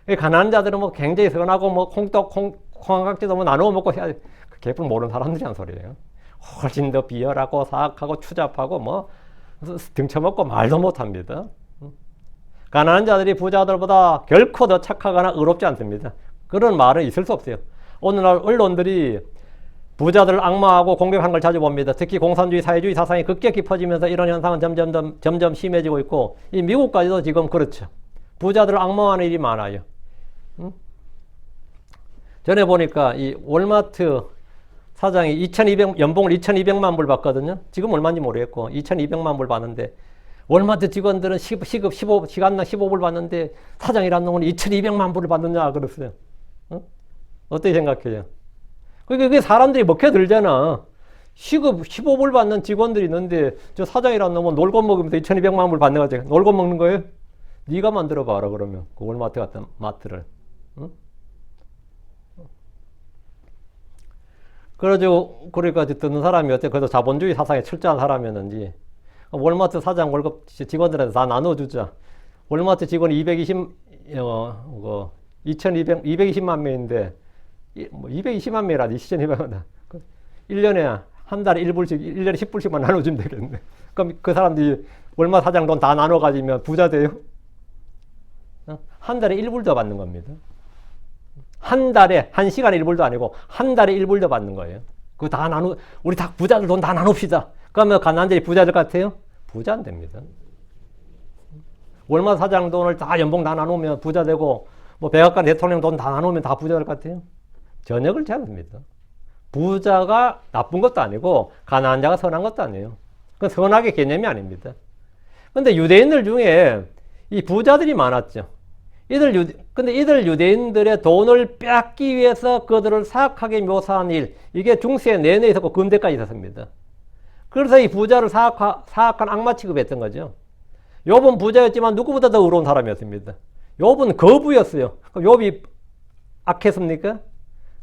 A: 가난한 자들은 뭐 굉장히 선하고 뭐 콩깍지도 뭐 나누어 먹고 해야 돼. 그 개뿔 모르는 사람들이 한 소리예요. 훨씬 더 비열하고 사악하고 추잡하고 뭐 등쳐먹고 말도 못합니다. 가난한 자들이 부자들보다 결코 더 착하거나 의롭지 않습니다. 그런 말은 있을 수 없어요. 오늘날 언론들이 부자들을 악마하고 공격한 걸 자주 봅니다. 특히 공산주의, 사회주의 사상이 급격히 퍼지면서 이런 현상은 점점 심해지고 있고 이 미국까지도 지금 그렇죠. 부자들을 악마화하는 일이 많아요. 전에 보니까 이 월마트 사장이 연봉을 2,200만 불 받거든요. 지금 얼마인지 모르겠고 2,200만 불 받는데 월마트 직원들은 시간당 15불 받는데 사장이라는 놈은 2,200만 불을 받느냐 그랬어요. 어떻게 생각해요? 그게 사람들이 먹혀들잖아. 시급 15불 받는 직원들이 있는데 저 사장이라는 놈은 놀고 먹으면서 2,200만 불 받는 거지. 놀고 먹는 거예요? 네가 만들어 봐라 그러면 그 월마트 같은 마트를. 응? 그래가지고 그러니까 듣는 사람이 어때? 그래도 자본주의 사상에 철저한 사람이었는지 월마트 사장 월급 직원들한테 다 나눠주자. 월마트 직원이 220만 명인데 220만 명이라 2,200만 1년에 한 달에 1불씩 1년에 10불씩만 나눠주면 되겠네. 그럼 그 사람들이 월마트 사장 돈 다 나눠 가지면 부자 돼요? 한 달에 1불 더 받는 겁니다. 한 달에, 한 시간에 1불도 아니고, 한 달에 1불 더 받는 거예요. 그거 다 우리 다 부자들 돈 다 나눕시다. 그러면 가난자들이 부자들 같아요? 부자 안 됩니다. 월마트 사장 돈을 다 연봉 다 나누면 부자 되고, 뭐 백악관 대통령 돈 다 나누면 다 부자 될 것 같아요? 전혀 그렇지 않습니다. 부자가 나쁜 것도 아니고, 가난한 자가 선한 것도 아니에요. 그건 선악의 개념이 아닙니다. 근데 유대인들 중에 이 부자들이 많았죠. 근데 이들 유대인들의 돈을 뺏기 위해서 그들을 사악하게 묘사한 일, 이게 중세 내내 있었고 근대까지 있었습니다. 그래서 이 부자를 사악한 악마 취급했던 거죠. 욥은 부자였지만 누구보다 더 의로운 사람이었습니다. 욥은 거부였어요. 그럼 욥이 악했습니까?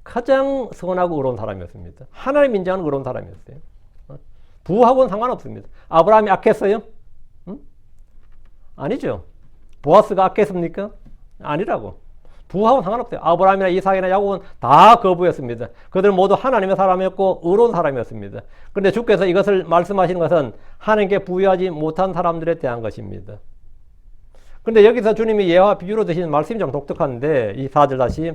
A: 가장 선하고 의로운 사람이었습니다. 하나님 인정하는 의로운 사람이었어요. 부하고는 상관없습니다. 아브라함이 악했어요? 응? 아니죠. 보아스가 악했습니까? 아니라고. 부하고는 상관없어요. 아브라함이나 이삭이나 야곱은 다 거부였습니다. 그들은 모두 하나님의 사람이었고 의로운 사람이었습니다. 그런데 주께서 이것을 말씀하시는 것은 하나님께 부여하지 못한 사람들에 대한 것입니다. 그런데 여기서 주님이 예와 비유로 드시는 말씀이 좀 독특한데 이 4절 다시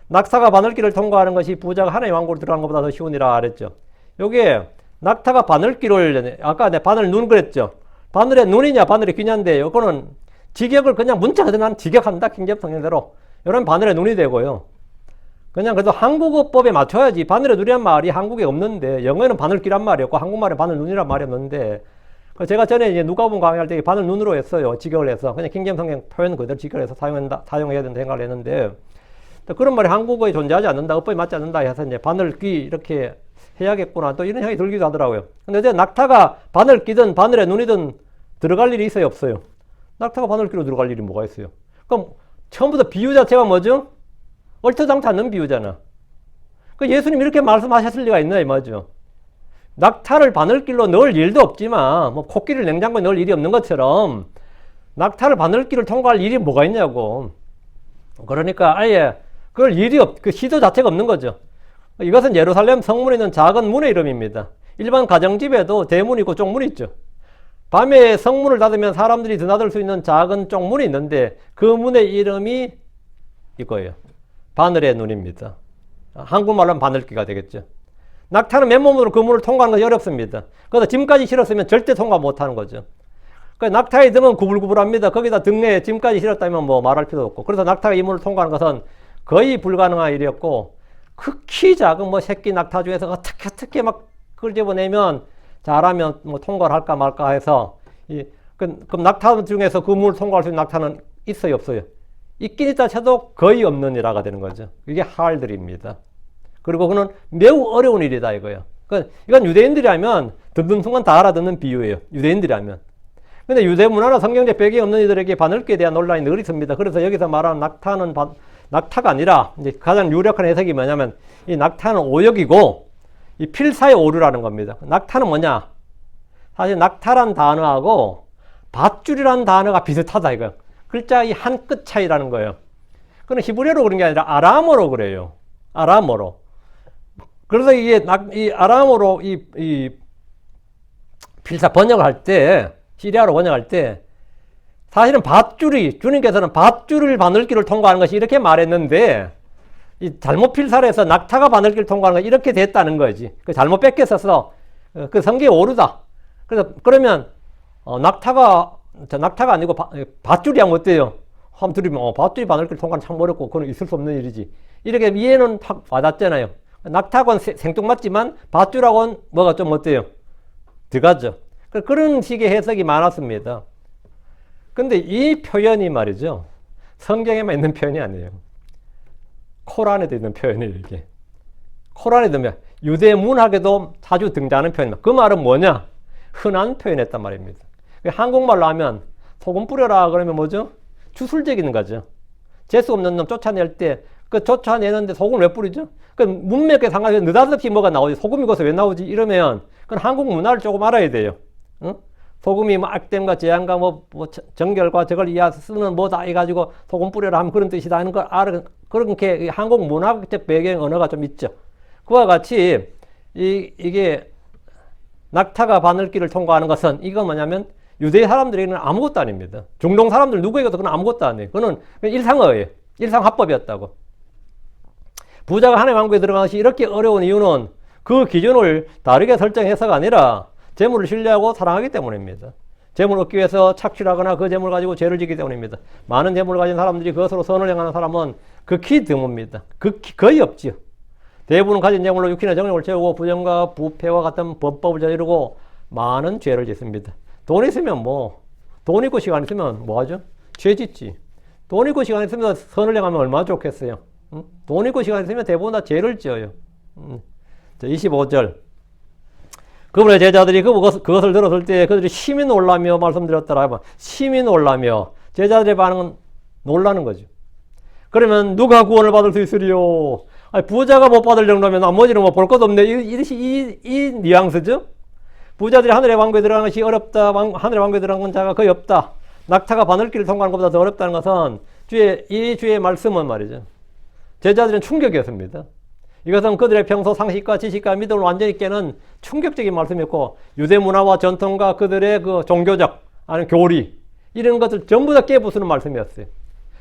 A: 낙타가 바늘길을 통과하는 것이 부자가 하나님의 왕국으로 들어가는 것보다 더 쉬우니라 그랬죠. 요게 낙타가 바늘길을 아까 내 바늘 눈 그랬죠. 바늘의 눈이냐 바늘의 귀냐인데 요거는 직역을 그냥 문자 그대로 난 직역한다. 킹제임스 성경대로. 이런 바늘의 눈이 되고요. 그냥 그래도 한국어법에 맞춰야지. 바늘의 눈이란 말이 한국에 없는데 영어에는 바늘귀란 말이었고 한국말에 바늘 눈이란 말이 없는데 제가 전에 이제 누가복음 강의할 때 바늘 눈으로 했어요. 직역을 해서 그냥 킹제임스 성경 표현 그대로 직역을 해서 사용해야 된다 생각을 했는데 그런 말이 한국어에 존재하지 않는다. 어법에 맞지 않는다 해서 이제 바늘귀 이렇게 해야겠구나. 또 이런 생각이 들기도 하더라고요. 근데 이제 낙타가 바늘귀든 바늘의 눈이든 들어갈 일이 있어요, 없어요? 낙타가 바늘귀로 들어갈 일이 뭐가 있어요? 그럼 처음부터 비유 자체가 뭐죠? 얼토당치 않는 비유잖아. 그 예수님 이렇게 말씀하셨을 리가 있나 이 말이죠. 낙타를 바늘길로 넣을 일도 없지만 뭐 코끼리를 냉장고에 넣을 일이 없는 것처럼 낙타를 바늘길을 통과할 일이 뭐가 있냐고. 그러니까 아예 그럴 일이 그 시도 자체가 없는 거죠. 이것은 예루살렘 성문에 있는 작은 문의 이름입니다. 일반 가정집에도 대문이 있고 쪽문이 있죠. 밤에 성문을 닫으면 사람들이 드나들 수 있는 작은 쪽문이 있는데 그 문의 이름이 이거예요. 바늘의 눈입니다. 한국말로 하면 바늘귀가 되겠죠. 낙타는 맨몸으로 그 문을 통과하는 것이 어렵습니다. 그래서 짐까지 실었으면 절대 통과 못하는 거죠. 낙타의 등은 구불구불합니다. 거기다 등에 짐까지 실었다면 뭐 말할 필요도 없고. 그래서 낙타가 이 문을 통과하는 것은 거의 불가능한 일이었고 극히 작은 뭐 새끼 낙타 중에서 어떻게 막 그걸 집어내면 잘하면 뭐 통과를 할까 말까 해서 그럼 낙타 중에서 그 문을 통과할 수 있는 낙타는 있어요, 없어요? 있긴 있다 쳐도 거의 없는 일화가 되는 거죠. 이게 할들입니다. 그리고 그는 매우 어려운 일이다 이거예요. 이건 유대인들이라면 듣는 순간 다 알아듣는 비유예요. 유대인들이라면. 근데 유대 문화나 성경적 배경이 없는 이들에게 바늘귀에 대한 논란이 늘 있습니다. 그래서 여기서 말하는 낙타는 낙타가 아니라 이제 가장 유력한 해석이 뭐냐면 이 낙타는 오역이고 이 필사의 오류라는 겁니다. 낙타는 뭐냐? 사실 낙타란 단어하고 밧줄이라는 단어가 비슷하다 이거예요. 글자 이 한 끗 차이라는 거예요. 그건 히브리어로 그런 게 아니라 아람어로 그래요. 아람어로. 그래서 이게 이 아람어로 이 필사 번역을 할 때 시리아로 번역할 때 사실은 주님께서는 밧줄을 바늘길을 통과하는 것이 이렇게 말했는데 이 잘못 필사를 해서 낙타가 바늘길을 통과하는 것 이렇게 됐다는 거지. 그 잘못 뺏겼어서 그 성경이 오르다. 그래서 그러면 낙타가 아니고 밧줄이 하면 어때요? 한번 들으면 밧줄이 바늘길을 통과하는 참 어렵고 그건 있을 수 없는 일이지. 이렇게 이해는 확 와닿잖아요. 낙타하고는 생뚱맞지만 밧줄하고는 뭐가 좀 어때요? 들어가죠. 그런 식의 해석이 많았습니다. 근데 이 표현이 말이죠. 성경에만 있는 표현이 아니에요. 코란에도 있는 표현이에요, 이게. 코란에도 유대 문학에도 자주 등장하는 표현입니다. 그 말은 뭐냐? 흔한 표현이었단 말입니다. 한국말로 하면 소금 뿌려라 그러면 뭐죠? 주술적인 거죠. 재수 없는 놈 쫓아낼 때 그 쫓아내는데 소금을 왜 뿌리죠? 그 문맥에 상관없이 느닷없이 뭐가 나오지. 소금이 거기서 왜 나오지? 이러면 그건 한국 문화를 조금 알아야 돼요. 응? 소금이 뭐 악됨과 재앙과 뭐 정결과 저걸 이하 쓰는 뭐다 해가지고 소금 뿌려라 하면 그런 뜻이다 하는 걸 알아. 그렇게 한국 문화적 배경 언어가 좀 있죠. 그와 같이 이게 낙타가 바늘길을 통과하는 것은 이거 뭐냐면 유대 사람들에게는 아무것도 아닙니다. 중동 사람들 누구에게도 그건 아무것도 아니에요. 그거는 일상어예요. 일상화법이었다고. 부자가 하나님의 왕국에 들어가는 것이 이렇게 어려운 이유는 그 기준을 다르게 설정해서가 아니라 재물을 신뢰하고 사랑하기 때문입니다. 재물을 얻기 위해서 착취하거나 그 재물을 가지고 죄를 지기 때문입니다. 많은 재물을 가진 사람들이 그것으로 선을 행하는 사람은 극히 드뭅니다. 거의 없지요. 대부분 가진 재물로 육신의 정욕을 채우고 부정과 부패와 같은 범법을 저지르고 많은 죄를 짓습니다. 돈 있으면 돈 있고 시간 있으면 뭐 하죠? 죄 짓지. 돈 있고 시간 있으면 선을 행하면 얼마나 좋겠어요. 응? 돈 있고 시간 있으면 대부분 다 죄를 지어요. 25절. 그분의 제자들이 그것을 들었을 때 그들이 심히 놀라며 말씀드렸더라. 심히 놀라며 제자들의 반응은 놀라는 거죠. 그러면 누가 구원을 받을 수 있으리요? 아니, 부자가 못 받을 정도면 나머지는 뭐 볼 것도 없네. 이 뉘앙스죠? 부자들이 하늘의 왕국에 들어가는 것이 어렵다. 하늘의 왕국에 들어가는 자가 거의 없다. 낙타가 바늘길을 통과하는 것보다 더 어렵다는 것은 이 주의 말씀은 말이죠. 제자들은 충격이었습니다. 이것은 그들의 평소 상식과 지식과 믿음을 완전히 깨는 충격적인 말씀이었고 유대 문화와 전통과 그들의 그 종교적 아니면 교리 이런 것들 전부 다 깨부수는 말씀이었어요.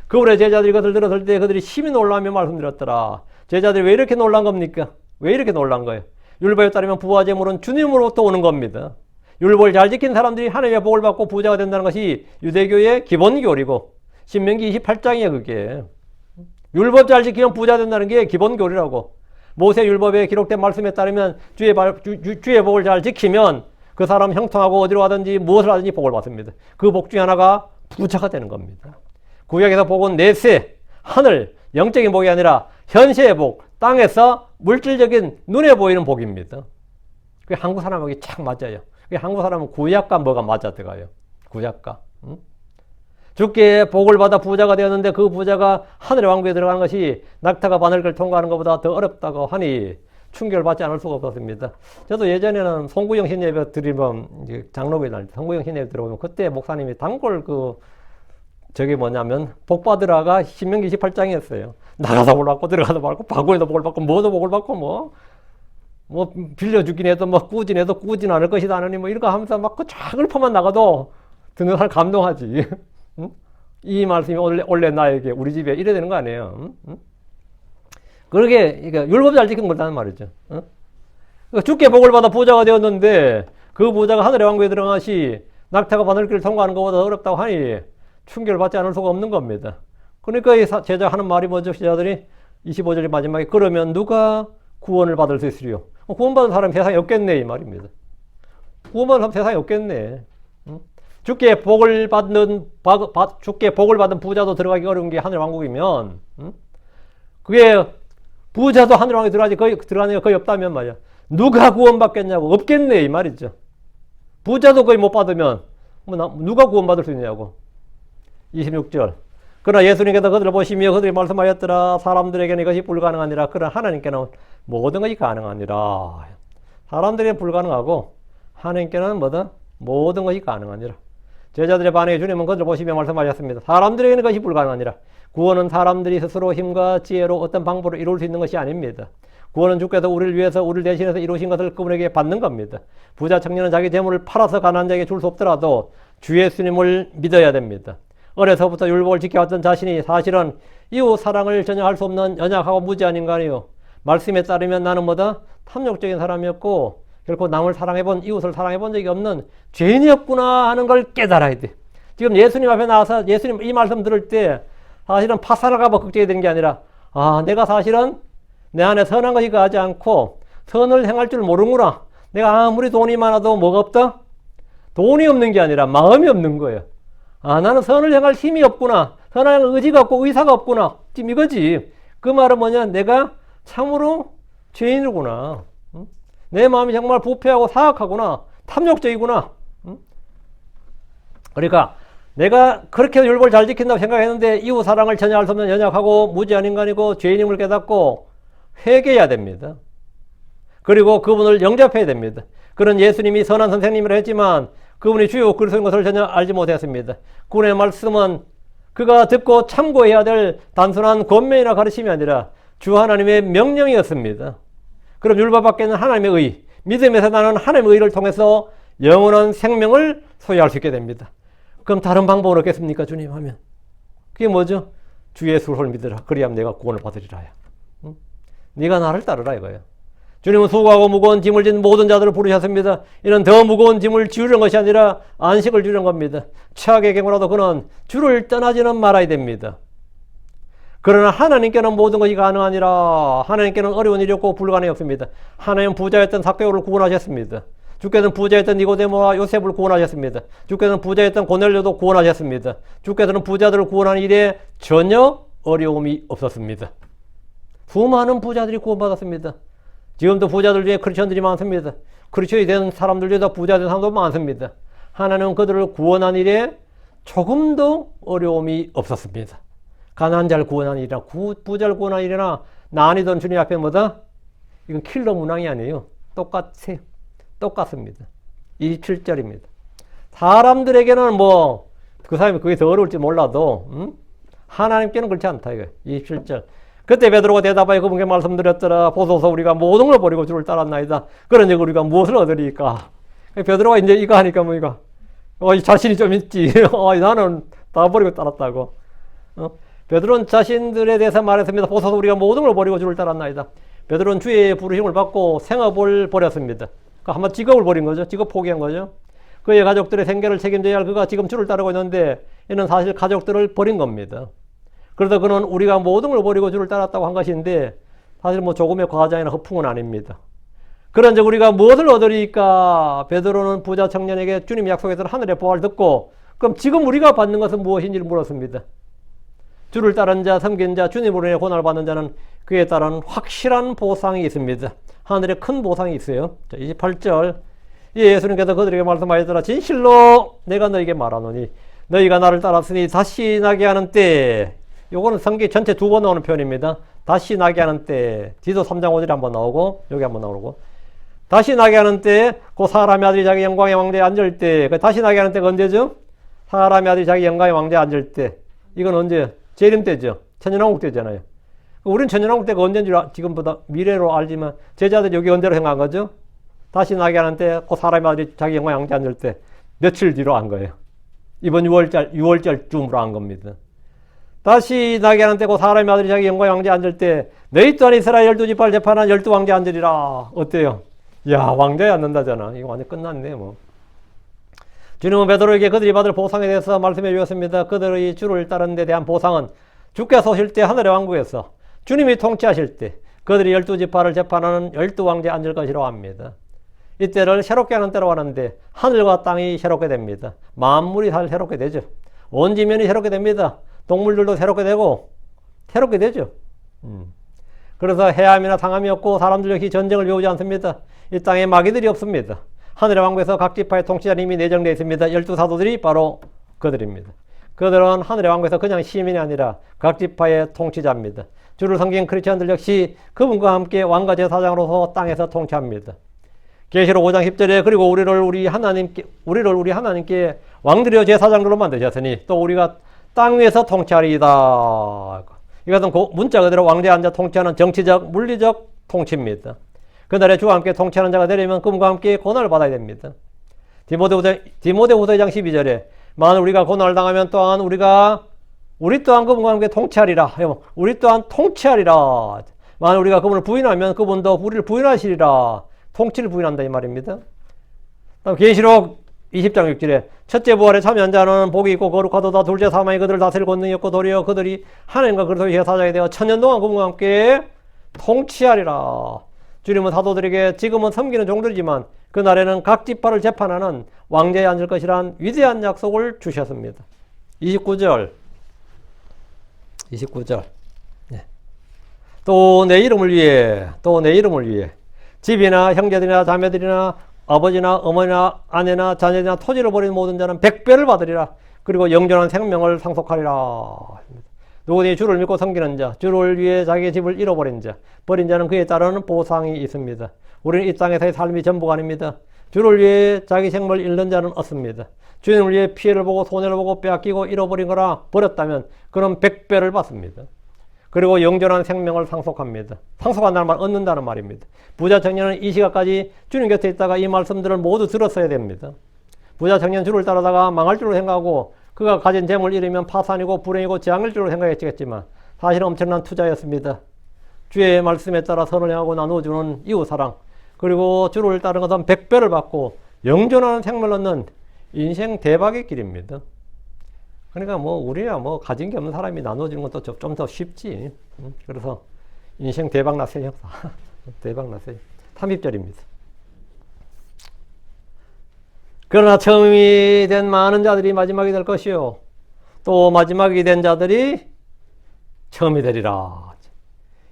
A: 그분의 제자들이 이것을 들었을 때 그들이 심히 놀라며 말씀드렸더라. 제자들이 왜 이렇게 놀란 겁니까? 왜 이렇게 놀란 거예요? 율법에 따르면 부와 재물은 주님으로부터 오는 겁니다. 율법을 잘 지킨 사람들이 하나님의 복을 받고 부자가 된다는 것이 유대교의 기본 교리고 신명기 28장이에요. 그게 율법 잘 지키면 부자 된다는 게 기본 교리라고. 모세 율법에 기록된 말씀에 따르면 주의 복을 잘 지키면 그 사람 형통하고 어디로 가든지 무엇을 하든지 복을 받습니다. 그 복 중에 하나가 부자가 되는 겁니다. 구약에서 복은 내세, 하늘, 영적인 복이 아니라 현세의 복, 땅에서 물질적인 눈에 보이는 복입니다. 그게 한국 사람에게 참 맞아요. 그게 한국 사람은 구약과 뭐가 맞아 들어가요. 구약과. 주께 복을 받아 부자가 되었는데 그 부자가 하늘의 왕국에 들어가는 것이 낙타가 바늘을 통과하는 것보다 더 어렵다고 하니 충격을 받지 않을 수가 없었습니다. 저도 예전에는 송구영 신예배 드리면 장로교회 다닐 때 송구영 신예배 들어보면 그때 목사님이 단골 저게 뭐냐면 복 받으라가 신명기 28장이었어요. 나가서 복을 받고 들어가서 복을 받고 바구니도 복을 받고 뭐도 복을 받고 뭐 빌려주긴 해도 꾸진해도 꾸진 않을 것이다 하느니 이런 거 하면서 막 그 작은 퍼만 나가도 듣는 사람 감동하지. 응? 이 말씀이 원래 나에게 우리 집에 이래야 되는 거 아니에요? 응? 그러게 율법 잘 지킨 거라는 말이죠. 응? 주께 복을 받아 부자가 되었는데 그 부자가 하늘의 왕국에 들어가시 낙타가 바늘길을 통과하는 것보다 어렵다고 하니 충격을 받지 않을 수가 없는 겁니다. 그러니까 이 제자 하는 말이 뭐죠? 제자들이 25절 마지막에 그러면 누가 구원을 받을 수 있으리요? 구원받은 사람이 세상에 없겠네 이 말입니다. 구원받은 사람 세상에 없겠네. 응? 주께 복을 받은 부자도 들어가기 어려운 게 하늘 왕국이면, 그게 부자도 하늘 왕국에 들어가는 게 거의 없다면 말이야. 누가 구원받겠냐고 없겠네 이 말이죠. 부자도 거의 못 받으면 누가 구원받을 수 있냐고. 26절. 그러나 예수님께서 그들을 보시며 그들이 말씀하였더라. 사람들에게는 이것이 불가능하니라. 그러나 하나님께는 모든 것이 가능하니라. 사람들에게는 불가능하고 하나님께는 모든 것이 가능하니라. 제자들의 반응에 주님은 그들을 보시며 말씀하셨습니다. 사람들에게는 것이 불가능하니라. 구원은 사람들이 스스로 힘과 지혜로 어떤 방법으로 이룰 수 있는 것이 아닙니다. 구원은 주께서 우리를 위해서 우리를 대신해서 이루신 것을 그분에게 받는 겁니다. 부자 청년은 자기 재물을 팔아서 가난한 자에게 줄 수 없더라도 주 예수님을 믿어야 됩니다. 어려서부터 율법을 지켜왔던 자신이 사실은 이웃 사랑을 전혀 할 수 없는 연약하고 무지한 인간이요. 말씀에 따르면 나는 탐욕적인 사람이었고 결코 남을 사랑해본 이웃을 사랑해본 적이 없는 죄인이었구나 하는 걸 깨달아야 돼. 지금 예수님 앞에 나와서 예수님 이 말씀 들을 때 사실은 파산할까봐 걱정이 되는 게 아니라 내가 사실은 내 안에 선한 것이 가지 않고 선을 행할 줄 모르는구나. 내가 아무리 돈이 많아도 뭐가 없다? 돈이 없는 게 아니라 마음이 없는 거예요. 나는 선을 행할 힘이 없구나. 선을 행할 의지가 없고 의사가 없구나. 지금 이거지. 그 말은 뭐냐? 내가 참으로 죄인이구나. 내 마음이 정말 부패하고 사악하구나. 탐욕적이구나. 그러니까 내가 그렇게 율법을 잘 지킨다고 생각했는데 이웃 사랑을 전혀 할 수 없는 연약하고 무지한 인간이고 죄인임을 깨닫고 회개해야 됩니다. 그리고 그분을 영접해야 됩니다. 그런 예수님이 선한 선생님이라 했지만 그분이 주요 그리스도인 것을 전혀 알지 못했습니다. 그분의 말씀은 그가 듣고 참고해야 될 단순한 권면이나 가르침이 아니라 주 하나님의 명령이었습니다. 그럼 율법 밖에는 하나님의 의, 믿음에서 나는 하나님의 의를 통해서 영원한 생명을 소유할 수 있게 됩니다. 그럼 다른 방법은 없겠습니까? 주님 하면. 그게 뭐죠? 주 예수를 믿으라. 그리하면 내가 구원을 받으리라. 응? 네가 나를 따르라 이거예요. 주님은 수고하고 무거운 짐을 진 모든 자들을 부르셨습니다. 이는 더 무거운 짐을 지우려는 것이 아니라 안식을 주려는 겁니다. 최악의 경우라도 그는 주를 떠나지는 말아야 됩니다. 그러나 하나님께는 모든 것이 가능하니라. 하나님께는 어려운 일이 없고 불가능이 없습니다. 하나님은 부자였던 삭개오를 구원하셨습니다. 주께서는 부자였던 니고데모와 요셉을 구원하셨습니다. 주께서는 부자였던 고넬료도 구원하셨습니다. 주께서는 부자들을 구원하는 일에 전혀 어려움이 없었습니다. 수많은 부자들이 구원받았습니다. 지금도 부자들 중에 크리스천들이 많습니다. 크리스천이 된 사람들 중에도 부자 된 사람도 많습니다. 하나님은 그들을 구원한 일에 조금도 어려움이 없었습니다. 가난한 자를 구원한 일이나 부자를 구원한 일이나 난이던 주님 앞에 뭐다? 이건 킬러 문항이 아니에요. 똑같습니다. 27절입니다. 사람들에게는 뭐 그 사람이 그게 더 어려울지 몰라도 하나님께는 그렇지 않다 이거예요. 27절. 그때 베드로가 대답하여 그분께 말씀드렸더라. 보소서 우리가 모든 걸 버리고 주를 따랐나이다. 그러니 우리가 무엇을 얻으리까? 베드로가 이제 이거 하니까 뭐 이거 자신이 좀 있지. 나는 다 버리고 따랐다고. 베드로는 자신들에 대해서 말했습니다. 보소서 우리가 모든 걸 버리고 주를 따랐나이다. 베드로는 주의 부르심을 받고 생업을 버렸습니다. 그러니까 한번 직업을 버린 거죠. 직업 포기한 거죠. 그의 가족들의 생계를 책임져야 할 그가 지금 주를 따르고 있는데 이는 사실 가족들을 버린 겁니다. 그러다 그는 우리가 모든 걸 버리고 주를 따랐다고 한 것인데 사실 뭐 조금의 과장이나 허풍은 아닙니다. 그런즉 우리가 무엇을 얻으리까? 베드로는 부자 청년에게 주님이 약속했던 하늘의 보화를 듣고 그럼 지금 우리가 받는 것은 무엇인지를 물었습니다. 주를 따른 자, 섬긴 자, 주님으로 인해 고난을 받는 자는 그에 따른 확실한 보상이 있습니다. 하늘에 큰 보상이 있어요. 자, 28절. 예수님께서 그들에게 말씀하시더라. 진실로 내가 너에게 말하노니 너희가 나를 따랐으니 다시 나게 하는 때, 요거는 성경 전체 2번 나오는 표현입니다. 다시 나게 하는 때, 디도 3장 5절에 한번 나오고 여기 한번 나오고, 다시 나게 하는 때, 그 사람의 아들이 자기 영광의 왕좌에 앉을 때, 그 다시 나게 하는 때가 언제죠? 사람의 아들이 자기 영광의 왕좌에 앉을 때. 이건 언제? 재림 때죠. 천년왕국 때잖아요. 우리는 천년왕국 때가 언제인지 지금보다 미래로 알지만 제자들이 여기 언제로 생각한 거죠? 다시 나게 하는 때, 그 사람의 아들이 자기 영광의 왕좌에 앉을 때 며칠 뒤로 한 거예요. 이번 6월달쯤으로 한 겁니다. 다시 나게 하는 때, 그 사람의 아들이 자기 영광의 왕좌에 앉을 때 너희 또한 이스라엘 12지파를 재판한 12왕좌에 앉으리라. 어때요? 야, 왕좌에 앉는다잖아. 이거 완전 끝났네 뭐. 주님은 베드로에게 그들이 받을 보상에 대해서 말씀해 주셨습니다. 그들의 주를 따르는 데 대한 보상은 주께서 오실 때 하늘의 왕국에서 주님이 통치하실 때 그들이 12지파를 재판하는 12왕좌에 앉을 것이라고 합니다. 이때를 새롭게 하는 때라고 하는데 하늘과 땅이 새롭게 됩니다. 만물이 다 새롭게 되죠. 온 지면이 새롭게 됩니다. 동물들도 새롭게 되고 새롭게 되죠. 그래서 해함이나 상함이 없고 사람들 역시 전쟁을 배우지 않습니다. 이 땅에 마귀들이 없습니다. 하늘의 왕국에서 각 지파의 통치자는 이미 내정되어 있습니다. 12사도들이 바로 그들입니다. 그들은 하늘의 왕국에서 그냥 시민이 아니라 각 지파의 통치자입니다. 주를 섬긴 크리스천들 역시 그분과 함께 왕과 제사장으로서 땅에서 통치합니다. 계시록 5장 10절에 그리고 우리를 우리 하나님께 왕들이여 제사장들로 만드셨으니 또 우리가 땅 위에서 통치하리이다. 이것은 문자 그대로 왕좌에 앉아 통치하는 정치적, 물리적 통치입니다. 그날에 주와 함께 통치하는 자가 되려면 그분과 함께 고난을 받아야 됩니다. 디모데후서 2장 12절에 만일 우리가 고난을 당하면 또한 우리 또한 그분과 함께 통치하리라. 우리 또한 통치하리라. 만일 우리가 그분을 부인하면 그분도 우리를 부인하시리라. 통치를 부인한다 이 말입니다. 다음 계시록 20장 6절에 첫째 부활에 참여한 자는 복이 있고 거룩하도다. 둘째 사망이 그들을 다스릴 권능이 없고 도리어 그들이 하나님과 그리스도의 사자가 되어 천년 동안 그분과 함께 통치하리라. 주님은 사도들에게 지금은 섬기는 종들이지만 그날에는 각 지파를 재판하는 왕좌에 앉을 것이란 위대한 약속을 주셨습니다. 29절 네. 또 내 이름을 위해 집이나 형제들이나 자매들이나 아버지나 어머니나 아내나 자녀들이나 토지를 버린 모든 자는 100배를 받으리라. 그리고 영존한 생명을 상속하리라. 누구든지 주를 믿고 섬기는 자, 주를 위해 자기의 집을 잃어버린 자, 버린 자는 그에 따르는 보상이 있습니다. 우리는 이 땅에서의 삶이 전부가 아닙니다. 주를 위해 자기 생명을 잃는 자는 없습니다. 주님을 위해 피해를 보고 손해를 보고 빼앗기고 잃어버린 거나 버렸다면 그는 100배를 받습니다. 그리고 영존한 생명을 상속합니다. 상속한다는 말, 얻는다는 말입니다. 부자 청년은 이 시각까지 주님 곁에 있다가 이 말씀들을 모두 들었어야 됩니다. 부자 청년 주를 따르다가 망할 줄로 생각하고 그가 가진 재물을 잃으면 파산이고 불행이고 재앙일 줄로 생각했겠지만 사실은 엄청난 투자였습니다. 주의 말씀에 따라 선을 행하고 나누어주는 이웃사랑, 그리고 주를 따르는 것은 100배를 받고 영존하는 생명을 얻는 인생 대박의 길입니다. 그러니까 뭐 우리야 뭐 가진 게 없는 사람이 나눠주는 것도 좀 더 쉽지. 그래서 인생 대박 나세요. 대박 나세요. 30절입니다. 그러나 처음이 된 많은 자들이 마지막이 될 것이요 또 마지막이 된 자들이 처음이 되리라.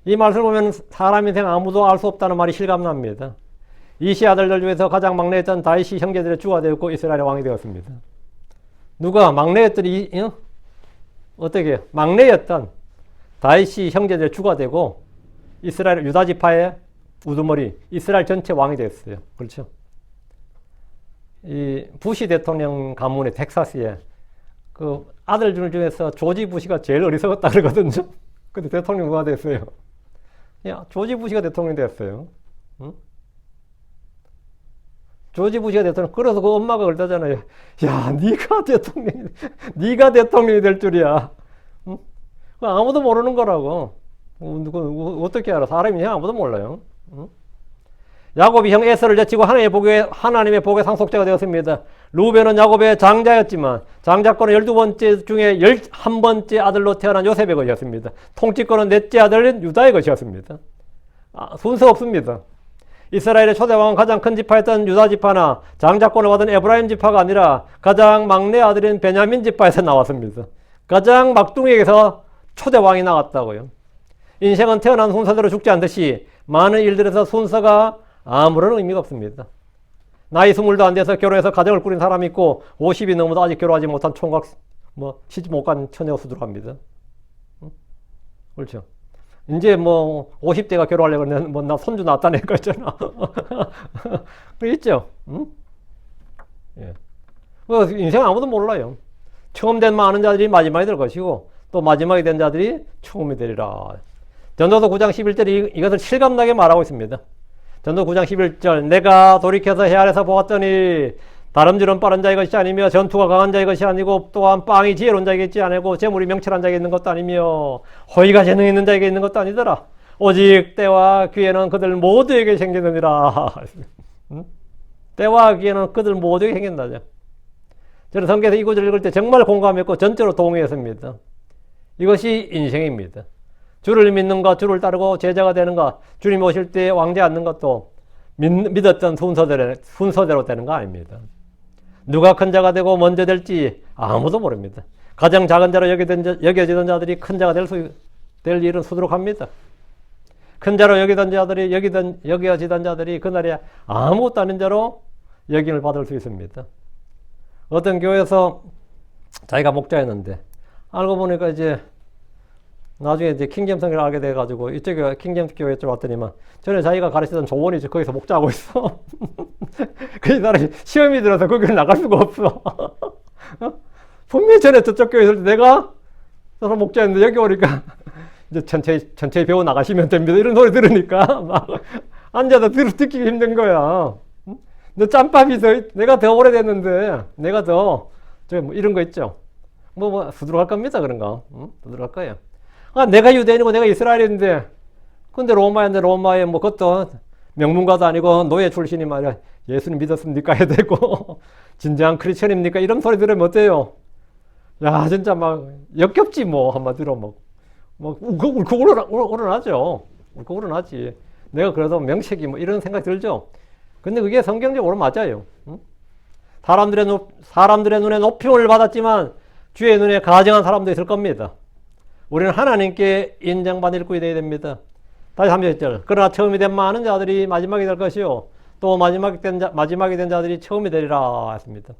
A: 이 말씀을 보면 사람 인생 아무도 알 수 없다는 말이 실감납니다. 이시 아들들 중에서 가장 막내였던 다윗이 형제들의 주가 되었고 이스라엘의 왕이 되었습니다. 누가 막내였던 어떻게 막내였던 다윗이 형제들의 주가 되고 이스라엘 유다 지파의 우두머리 이스라엘 전체 왕이 되었어요. 그렇죠? 이 부시 대통령 가문의 텍사스에 그 아들들 중에서 조지 부시가 제일 어리석었다 그러거든요. 근데 대통령 누가 됐어요? 야, 조지 부시가 대통령이 됐어요. 응? 조지 부시가 대통령. 그래서 그 엄마가 그러잖아요. 야, 네가 대통령이 될 줄이야. 응? 아무도 모르는 거라고. 어떻게 알아? 사람이 아무도 몰라요. 응? 야곱이 형 에서를 제치고 하나님의 복의 상속자가 되었습니다. 루벤은 야곱의 장자였지만 장자권은 12번째 중에 11번째 아들로 태어난 요셉의 것이었습니다. 통치권은 넷째 아들인 유다의 것이었습니다. 순서 없습니다. 이스라엘의 초대왕은 가장 큰 지파였던 유다 지파나 장자권을 받은 에브라임 지파가 아니라 가장 막내 아들인 베냐민 지파에서 나왔습니다. 가장 막둥이에게서 초대왕이 나왔다고요. 인생은 태어난 순서대로 죽지 않듯이 많은 일들에서 순서가 아무런 의미가 없습니다. 나이 20도 안 돼서 결혼해서 가정을 꾸린 사람이 있고 50이 넘어도 아직 결혼하지 못한 총각 시집 못 간 처녀 수두랍니다. 그렇죠. 이제 50대가 결혼하려고 그러면 나 손주 낳았다는 거 있잖아. 있죠. 응? 예. 인생 아무도 몰라요. 처음 된 많은 자들이 마지막이 될 것이고 또 마지막이 된 자들이 처음이 되리라. 전도서 9장 11절이 이것을 실감나게 말하고 있습니다. 전도 9장 11절 내가 돌이켜서 해 아래서 보았더니 다름질은 빠른 자의 것이 아니며 전투가 강한 자의 것이 아니고 또한 빵이 지혜로운 자에게 있지 아니고 재물이 명철한 자에게 있는 것도 아니며 호의가 재능 있는 자에게 있는 것도 아니더라. 오직 때와 기회는 그들 모두에게 생기느니라. 때와 기회는 그들 모두에게 생긴다죠. 저는 성경에서 이 구절을 읽을 때 정말 공감했고 전적으로 동의했습니다. 이것이 인생입니다. 주를 믿는가, 주를 따르고 제자가 되는가, 주님 오실 때 왕제 앉는 것도 믿었던 순서대로 되는 거 아닙니다. 누가 큰 자가 되고 먼저 될지 아무도 모릅니다. 가장 작은 자로 여겨지던 자들이 큰 자가 될 일은 수두룩합니다. 큰 자로 여겨지던 자들이 그날에 아무것도 아닌 자로 여김을 받을 수 있습니다. 어떤 교회에서 자기가 목자였는데 알고 보니까 나중에 킹제임스 성경을 알게 돼가지고 이쪽에 킹제임스 교회에 좀 왔더니만 전에 자기가 가르치던 조원이 거기서 목자하고 있어. 그 사람이 시험이 들어서 거기를 나갈 수가 없어. 분명히 전에 저쪽 교회에 있을 때 내가 저 사람 목자였는데 여기 오니까 이제 천천히 배워 나가시면 됩니다. 이런 소리 들으니까 막 앉아서 듣기 힘든 거야. 너 짬밥이 내가 더 오래됐는데 내가 이런 거 있죠. 수두룩할 겁니다. 그런 거. 수두룩할 거예요. 내가 유대인이고 내가 이스라엘인데 근데 로마에 그것도 명문가도 아니고 노예 출신이 말이야 예수님 믿었습니까 해야 되고 진정한 크리스천입니까 이런 소리 들으면 어때요? 야 진짜 막 역겹지 한마디로 울컥 우러나죠. 울컥 우러나지. 내가 그래도 명색이 이런 생각 들죠. 근데 그게 성경적으로 맞아요. 응? 사람들의 눈에 높임을 받았지만 주의 눈에 가증한 사람도 있을 겁니다. 우리는 하나님께 인정받을 일꾼이 되어야 됩니다. 다시 30절. 그러나 처음이 된 많은 자들이 마지막이 될 것이요 또 마지막이 된 자들이 처음이 되리라 했습니다.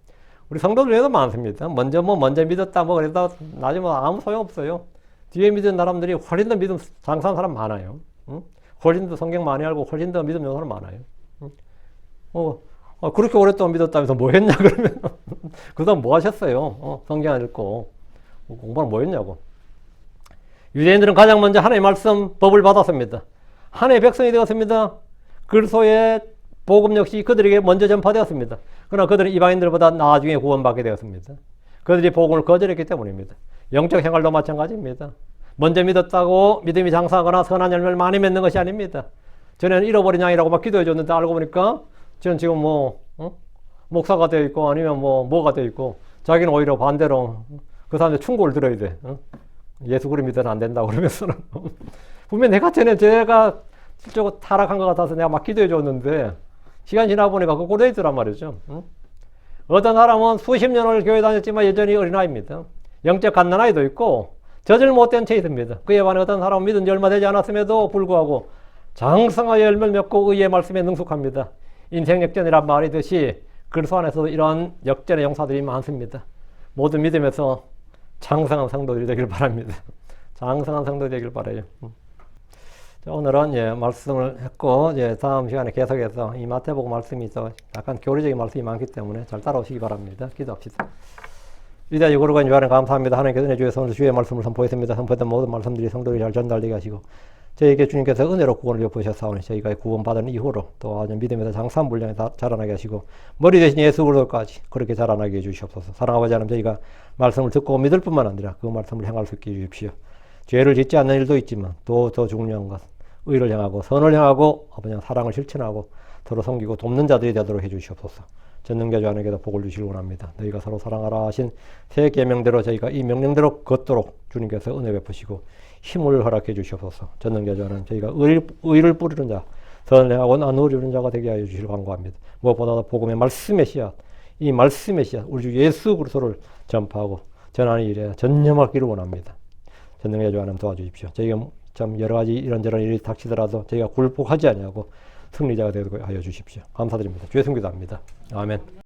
A: 우리 성도 중에도 많습니다. 먼저 믿었다 그래도 나중에 아무 소용 없어요. 뒤에 믿은 사람들이 훨씬 더 믿음 장사한 사람 많아요. 응? 훨씬 더 성경 많이 알고 훨씬 더 믿음 좋은 사람 많아요. 응? 그렇게 오랫동안 믿었다면서 뭐 했냐 그러면 그다음 뭐 하셨어요? 성경 안 읽고 공부는 뭐 했냐고. 유대인들은 가장 먼저 하나님의 말씀 법을 받았습니다. 하나님의 백성이 되었습니다. 그리스도의 복음 역시 그들에게 먼저 전파되었습니다. 그러나 그들은 이방인들보다 나중에 구원받게 되었습니다. 그들이 복음을 거절했기 때문입니다. 영적 생활도 마찬가지입니다. 먼저 믿었다고 믿음이 장사하거나 선한 열매를 많이 맺는 것이 아닙니다. 전에는 잃어버린 양이라고 막 기도해 줬는데 알고 보니까 저는 지금 목사가 되어 있고 아니면 뭐가 되어 있고 자기는 오히려 반대로 그 사람들 충고를 들어야 돼. 예수 그리 믿어는 안 된다고 그러면서는 분명 내가 전에 제가 실적으로 타락한 것 같아서 내가 막 기도해 줬는데 시간 지나 보니까 그거 돼 있더란 말이죠. 어떤 사람은 수십 년을 교회 다녔지만 여전히 어린아이입니다. 영적 갓난아이도 있고 젖을 못된 채 있습니다. 그에 반해 어떤 사람은 믿은 지 얼마 되지 않았음에도 불구하고 장성하여 열매를 맺고 의의 말씀에 능숙합니다. 인생 역전이란 말이 듯이 그리스도 안에서 이런 역전의 용사들이 많습니다. 모든 믿음에서 장성한 성도들이 되길 바랍니다. 장성한 성도들이 되길 바라요. 자, 오늘은 말씀을 했고 다음 시간에 계속해서 이 마태복음 말씀이 약간 교리적인 말씀이 많기 때문에 잘 따라오시기 바랍니다. 기도합시다. 위대하시고 거룩한 주님 감사합니다. 하나님께서 내 주에서 오늘 주의 말씀을 선포했습니다. 선포했던 모든 말씀들이 성도들이 잘 전달되게 하시고 저희에게 주님께서 은혜로 구원을 엿보셨사오니 저희가 구원받은 이후로 또 아주 믿음에서 장사한 분량에 자라나게 하시고 머리 대신 예수 그리스도까지 그렇게 자라나게 해주시옵소서. 사랑하는 아버지 하나님, 저희가 말씀을 듣고 믿을 뿐만 아니라 그 말씀을 행할 수 있게 해주십시오. 죄를 짓지 않는 일도 있지만 또 더 중요한 것 의를 향하고 선을 향하고 아버지 사랑을 실천하고 서로 섬기고 돕는 자들이 되도록 해주시옵소서. 전능자주 하나님께서 복을 주시길 원합니다. 너희가 서로 사랑하라 하신 새 계명대로 저희가 이 명령대로 걷도록 주님께서 은혜 베푸시고 힘을 허락해 주시옵소서. 전능자주 하나님, 저희가 의를 뿌리는 자, 선을 행하고 나누어 주는 자가 되게 하여 주시길 간구합니다. 무엇보다도 복음의 말씀의 씨앗, 이 말씀의 씨앗, 우리 주 예수 그리스도를 전파하고 전하는 일에 전념하기를 원합니다. 전능자주 하나님 도와주십시오. 저희가 참 여러 가지 이런저런 일이 닥치더라도 저희가 굴복하지 아니하고 승리자가 되도록 하여 주십시오. 감사드립니다. 주의 승기도합니다. 아멘.